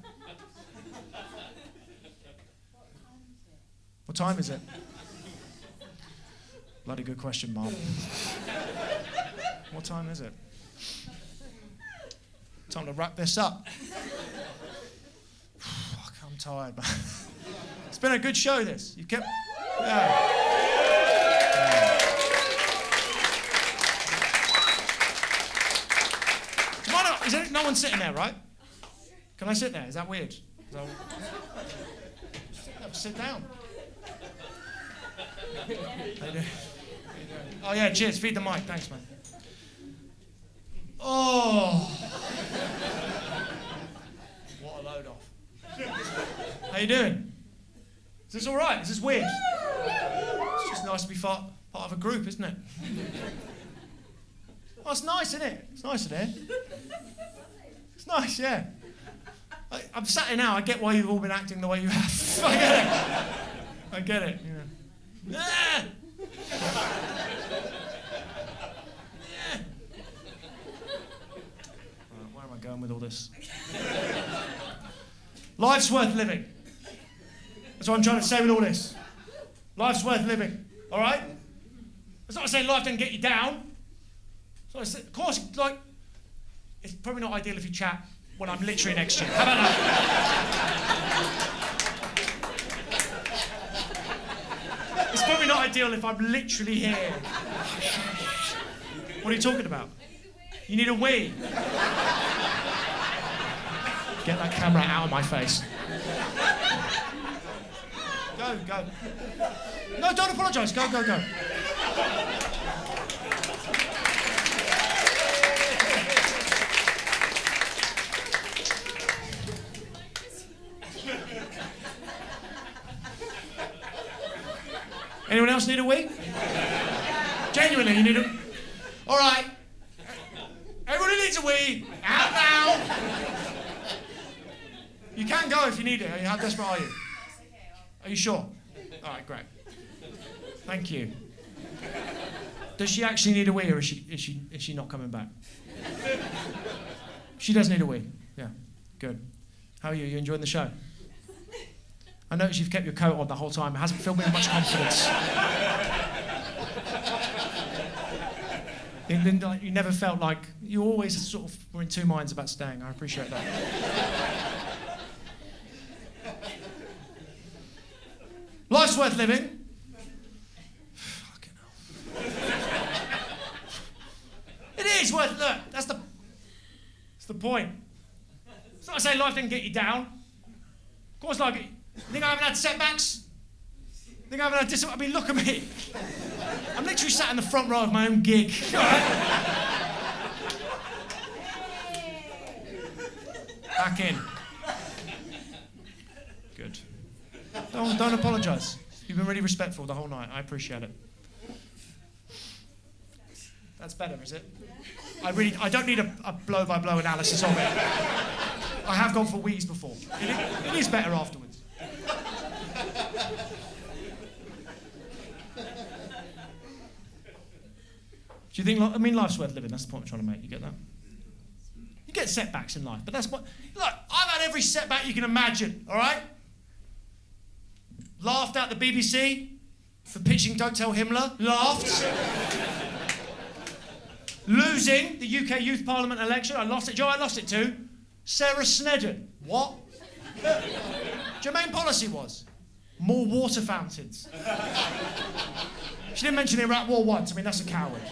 What time is it? Bloody good question, Mom. What time is it? Time to wrap this up. Fuck, I'm tired, man. It's been a good show, this. You kept... Yeah. Is there no one sitting there, right? Can I sit there? Is that weird? Sit down. How you doing? Oh yeah, cheers. Feed the mic. Thanks, man. Oh. What a load off. How you doing? Is this all right? Is this weird? It's just nice to be part of a group, isn't it? Oh, it's nice, isn't it? It's nice in here. It's nice, yeah. I'm sat here now. I get why you've all been acting the way you have. I get it. You know. Ah! Where am I going with all this? Life's worth living. That's what I'm trying to say with all this. Life's worth living. All right? It's not saying life doesn't get you down. Of course, like, it's probably not ideal if you chat when I'm literally next to you. How about that? It's probably not ideal if I'm literally here. What are you talking about? You need a wee. Get that camera out of my face. Go. No, don't apologise. Go. Anyone else need a wee? Genuinely, you need a... All right. Everybody needs a wee. Out now. You can go if you need it. How desperate are you? Are you sure? All right, great. Thank you. Does she actually need a wee, or is she not coming back? She does need a wee. Yeah, good. How are you? You enjoying the show? I notice you've kept your coat on the whole time. It hasn't filled me with much confidence. You never felt like... You always sort of were in two minds about staying. I appreciate that. Life's worth living. Fucking hell. It is worth... Look, that's the point. It's not to say life didn't get you down. Of course, like... You think I haven't had setbacks? Think I haven't had I mean, look at me. I'm literally sat in the front row of my own gig. Back in. Good. Don't apologise. You've been really respectful the whole night. I appreciate it. That's better, is it? I don't need a blow-by-blow analysis of it. I have gone for wheeze before. It is better afterwards. Do you think, I mean, life's worth living, that's the point I'm trying to make, you get that? You get setbacks in life, but that's what, look, I've had every setback you can imagine, all right? Laughed at the BBC for pitching Don't Tell Himmler, laughed. Losing the UK Youth Parliament election, I lost it. Joe, I lost it to Sarah Snedden. What? Your main policy was more water fountains. She didn't mention Iraq War once. I mean, that's a coward.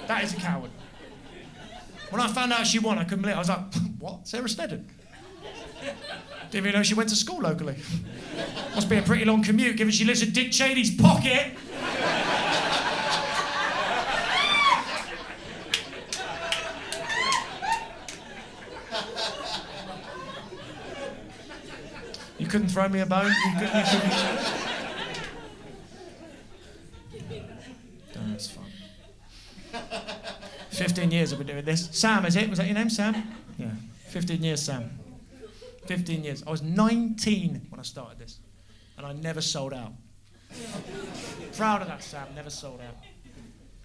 That is a coward. When I found out she won, I couldn't believe it. I was like, what? Sarah Snedden? Didn't even know she went to school locally. Must be a pretty long commute, given she lives in Dick Cheney's pocket. You couldn't throw me a bone? You couldn't. Oh, that's fun. 15 years I've been doing this. Sam, is it? Was that your name, Sam? Yeah. 15 years, Sam. 15 years. I was 19 when I started this, and I never sold out. Proud of that, Sam. Never sold out.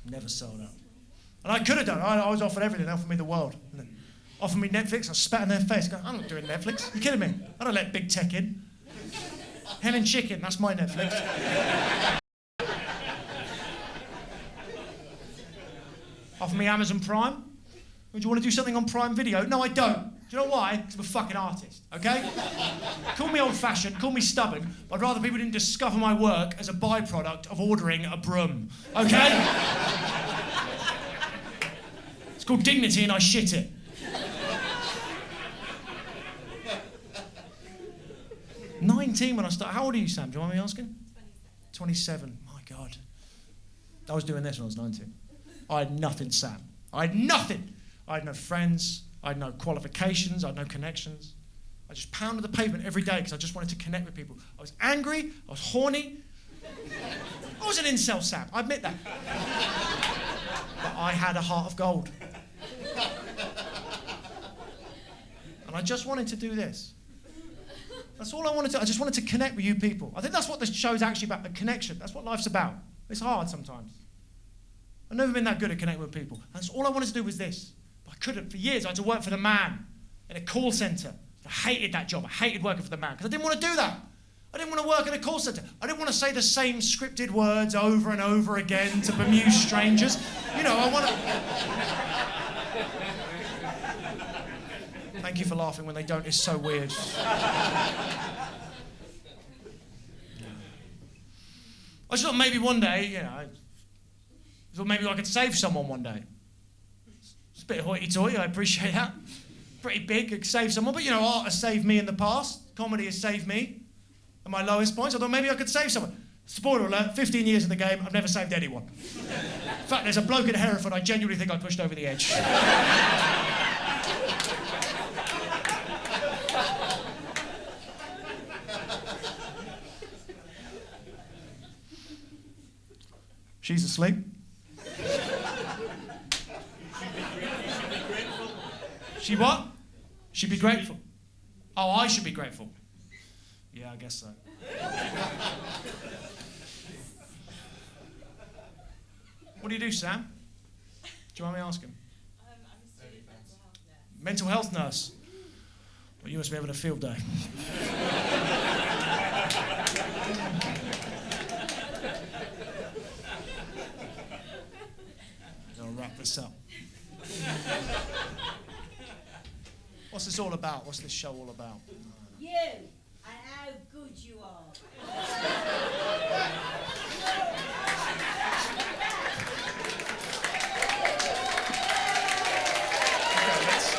Never sold out. And I could have done it. I was offered everything. They offered me the world. Offered me Netflix. I spat in their face. Going, I'm not doing Netflix. You kidding me? I don't let big tech in. Hen and chicken. That's my Netflix. Offer me Amazon Prime. Would you want to do something on Prime Video? No, I don't. Do you know why? Because I'm a fucking artist, okay? Call me old-fashioned, call me stubborn, but I'd rather people didn't discover my work as a byproduct of ordering a broom, okay? It's called dignity and I shit it. ...19 when I started. How old are you, Sam? Do you mind me asking? 27. My God. I was doing this when I was 19. I had nothing, Sam. I had nothing. I had no friends. I had no qualifications. I had no connections. I just pounded the pavement every day because I just wanted to connect with people. I was angry. I was horny. I was an incel, Sam. I admit that. But I had a heart of gold. And I just wanted to do this. That's all I wanted to. I just wanted to connect with you people. I think that's what this show's actually about, the connection. That's what life's about. It's hard sometimes. I've never been that good at connecting with people. That's all I wanted to do was this. But I couldn't. For years, I had to work for the man in a call centre. I hated that job. I hated working for the man because I didn't want to do that. I didn't want to work in a call centre. I didn't want to say the same scripted words over and over again to bemuse strangers. You know, I want to... Thank you for laughing when they don't. It's so weird. I just thought maybe one day, you know, I thought maybe I could save someone one day. It's a bit hoity-toity, I appreciate that. Pretty big, could save someone, but you know, art has saved me in the past. Comedy has saved me at my lowest points. I thought maybe I could save someone. Spoiler alert, 15 years in the game, I've never saved anyone. In fact, there's a bloke in Hereford I genuinely think I pushed over the edge. She's asleep. She what? She'd be grateful. Oh, I should be grateful. Yeah, I guess so. What do you do, Sam? Do you mind me asking? I'm a student mental health nurse. Mental health nurse. Well, you must be having a field day. I'll wrap this up. What's this all about? What's this show all about? You and how good you are.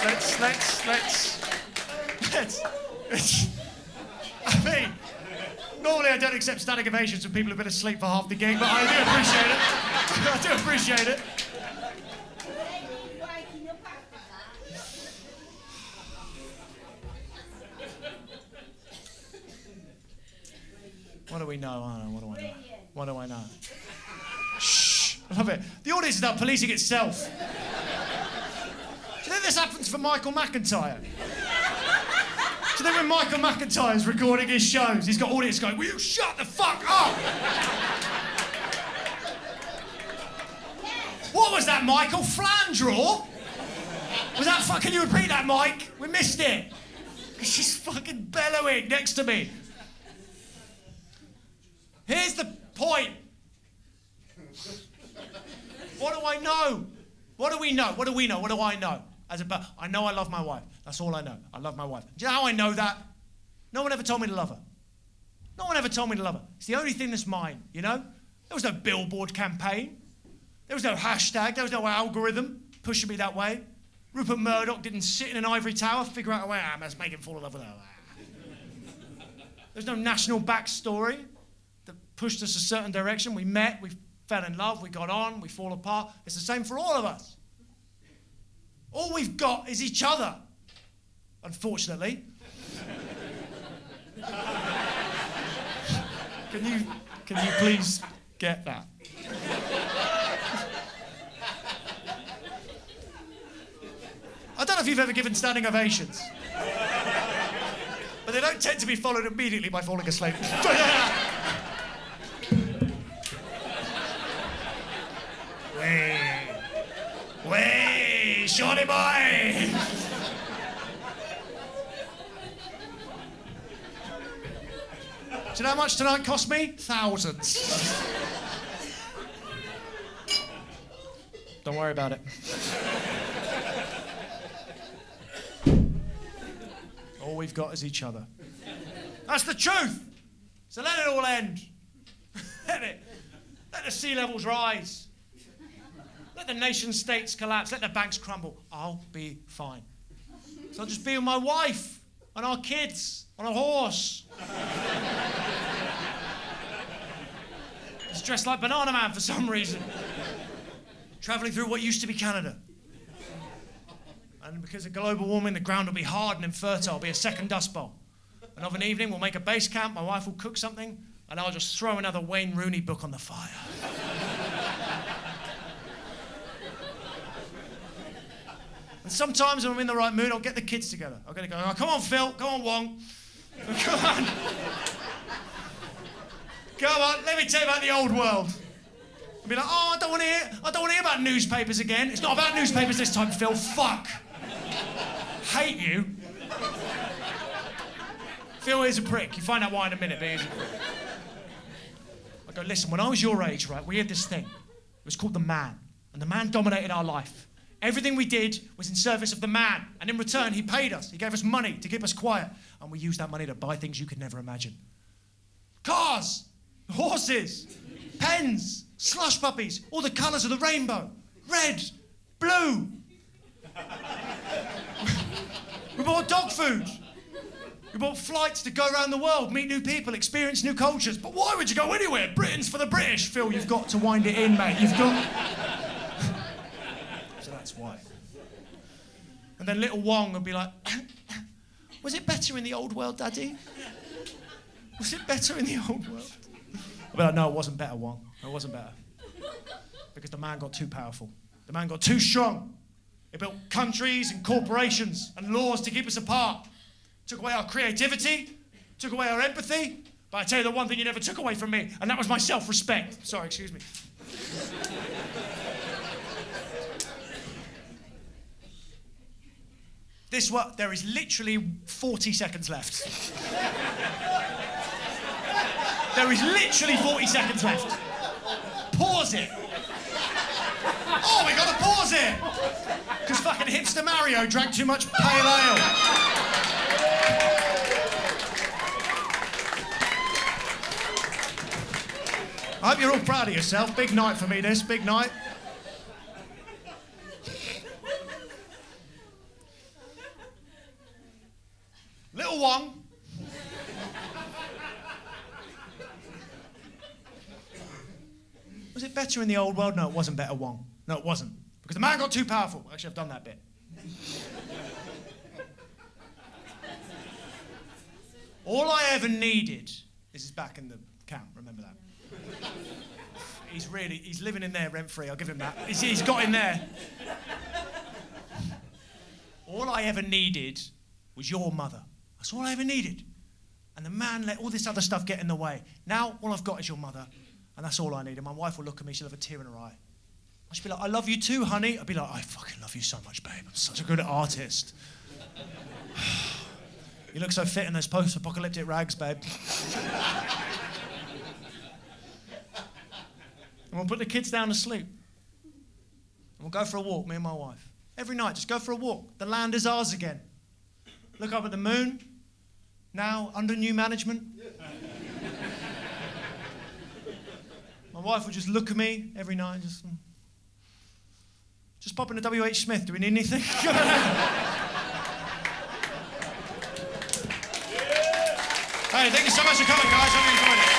Let's. I mean, normally I don't accept standing ovations from people who've been asleep for half the gig, but I do appreciate it. I do appreciate it. Waking up after that. What do we know? I don't know. What do I know? What do I know? Shh. I love it. The audience is now policing itself. Do you think this happens for Michael McIntyre? Do you think when Michael McIntyre's recording his shows, he's got audience going, will you shut the fuck up? What was that, Michael? Flandraw? Was that fucking, you repeat that, Mike? We missed it. She's fucking bellowing next to me. Here's the point. What do I know? What do we know? What do we know? What do I know? I know I love my wife. That's all I know. I love my wife. Do you know how I know that? No one ever told me to love her. No one ever told me to love her. It's the only thing that's mine, you know? There was no billboard campaign. There was no hashtag. There was no algorithm pushing me that way. Rupert Murdoch didn't sit in an ivory tower, figure out a way, let's make him fall in love with her. There's no national backstory that pushed us a certain direction. We met, we fell in love, we got on, we fall apart. It's the same for all of us. All we've got is each other, unfortunately. Can you please get that? I don't know if you've ever given standing ovations, but they don't tend to be followed immediately by falling asleep. Way, shorty boy! Do you know how much tonight cost me? Thousands. Don't worry about it. All we've got is each other. That's the truth. So let it all end. Let the sea levels rise. Let the nation states collapse. Let the banks crumble. I'll be fine. So I'll just be with my wife and our kids on a horse. He's dressed like Banana Man for some reason. Travelling through what used to be Canada. And because of global warming, the ground will be hard and infertile. It'll be a second Dust Bowl. And of an evening, we'll make a base camp, my wife will cook something, and I'll just throw another Wayne Rooney book on the fire. And sometimes when I'm in the right mood, I'll get the kids together. I'm going to go, oh, come on, Phil, come on, Wong. Come on. Come on, let me tell you about the old world. I'll be like, oh, I don't want to hear about newspapers again. It's not about newspapers this time, Phil. Fuck. Hate you. Phil is a prick. You find out why in a minute, but he's a prick. I go, listen, when I was your age, right, we had this thing. It was called the man. And the man dominated our life. Everything we did was in service of the man. And in return, he paid us. He gave us money to keep us quiet. And we used that money to buy things you could never imagine. Cars, horses, pens, slush puppies, all the colours of the rainbow. Red, blue. We bought dog food. We bought flights to go around the world, meet new people, experience new cultures. But why would you go anywhere? Britain's for the British. Phil, you've got to wind it in, mate. You've got... So that's why. And then little Wong would be like, was it better in the old world, Daddy? Was it better in the old world? I'd be like, no, it wasn't better, Wong. It wasn't better. Because the man got too powerful. The man got too strong. He built countries and corporations and laws to keep us apart. Took away our creativity, took away our empathy, but I tell you the one thing you never took away from me, and that was my self-respect. Sorry, excuse me. There is literally 40 seconds left. There is literally 40 seconds left. Pause it. Oh, we gotta pause it! Because fucking hipster Mario drank too much pale ale. I hope you're all proud of yourself. Big night for me, this. Big night. Little Wong. Was it better in the old world? No, it wasn't better, Wong. No, it wasn't. Because the man got too powerful. Actually, I've done that bit. All I ever needed... This is back in the camp, remember that. He's living in there rent-free, I'll give him that. He's got in there. All I ever needed was your mother. That's all I ever needed. And the man let all this other stuff get in the way. Now, all I've got is your mother, and that's all I need. And my wife will look at me, she'll have a tear in her eye. She'll be like, I love you too, honey. I'll be like, I fucking love you so much, babe. I'm such a good artist. You look so fit in those post-apocalyptic rags, babe. And we'll put the kids down to sleep. And we'll go for a walk, me and my wife. Every night, just go for a walk. The land is ours again. Look up at the moon. Now, under new management. My wife will just look at me every night. Just pop into W.H. Smith. Do we need anything? Hey, thank you so much for coming, guys. Hope you enjoyed it.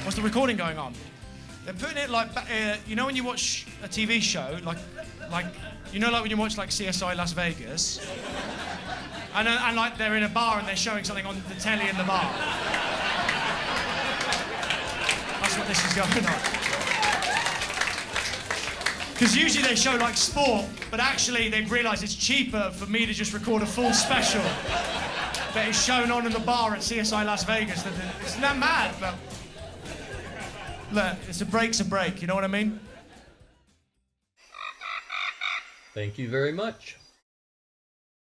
What's the recording going on? They're putting it like, you know when you watch a TV show, like you know, like when you watch like CSI Las Vegas, and like they're in a bar and they're showing something on the telly in the bar. That's what this is going on. Because usually they show like sport, but actually they've realised it's cheaper for me to just record a full special that is shown on in the bar at CSI Las Vegas. Isn't that mad? But look, it's a break's a break, you know what I mean? Thank you very much.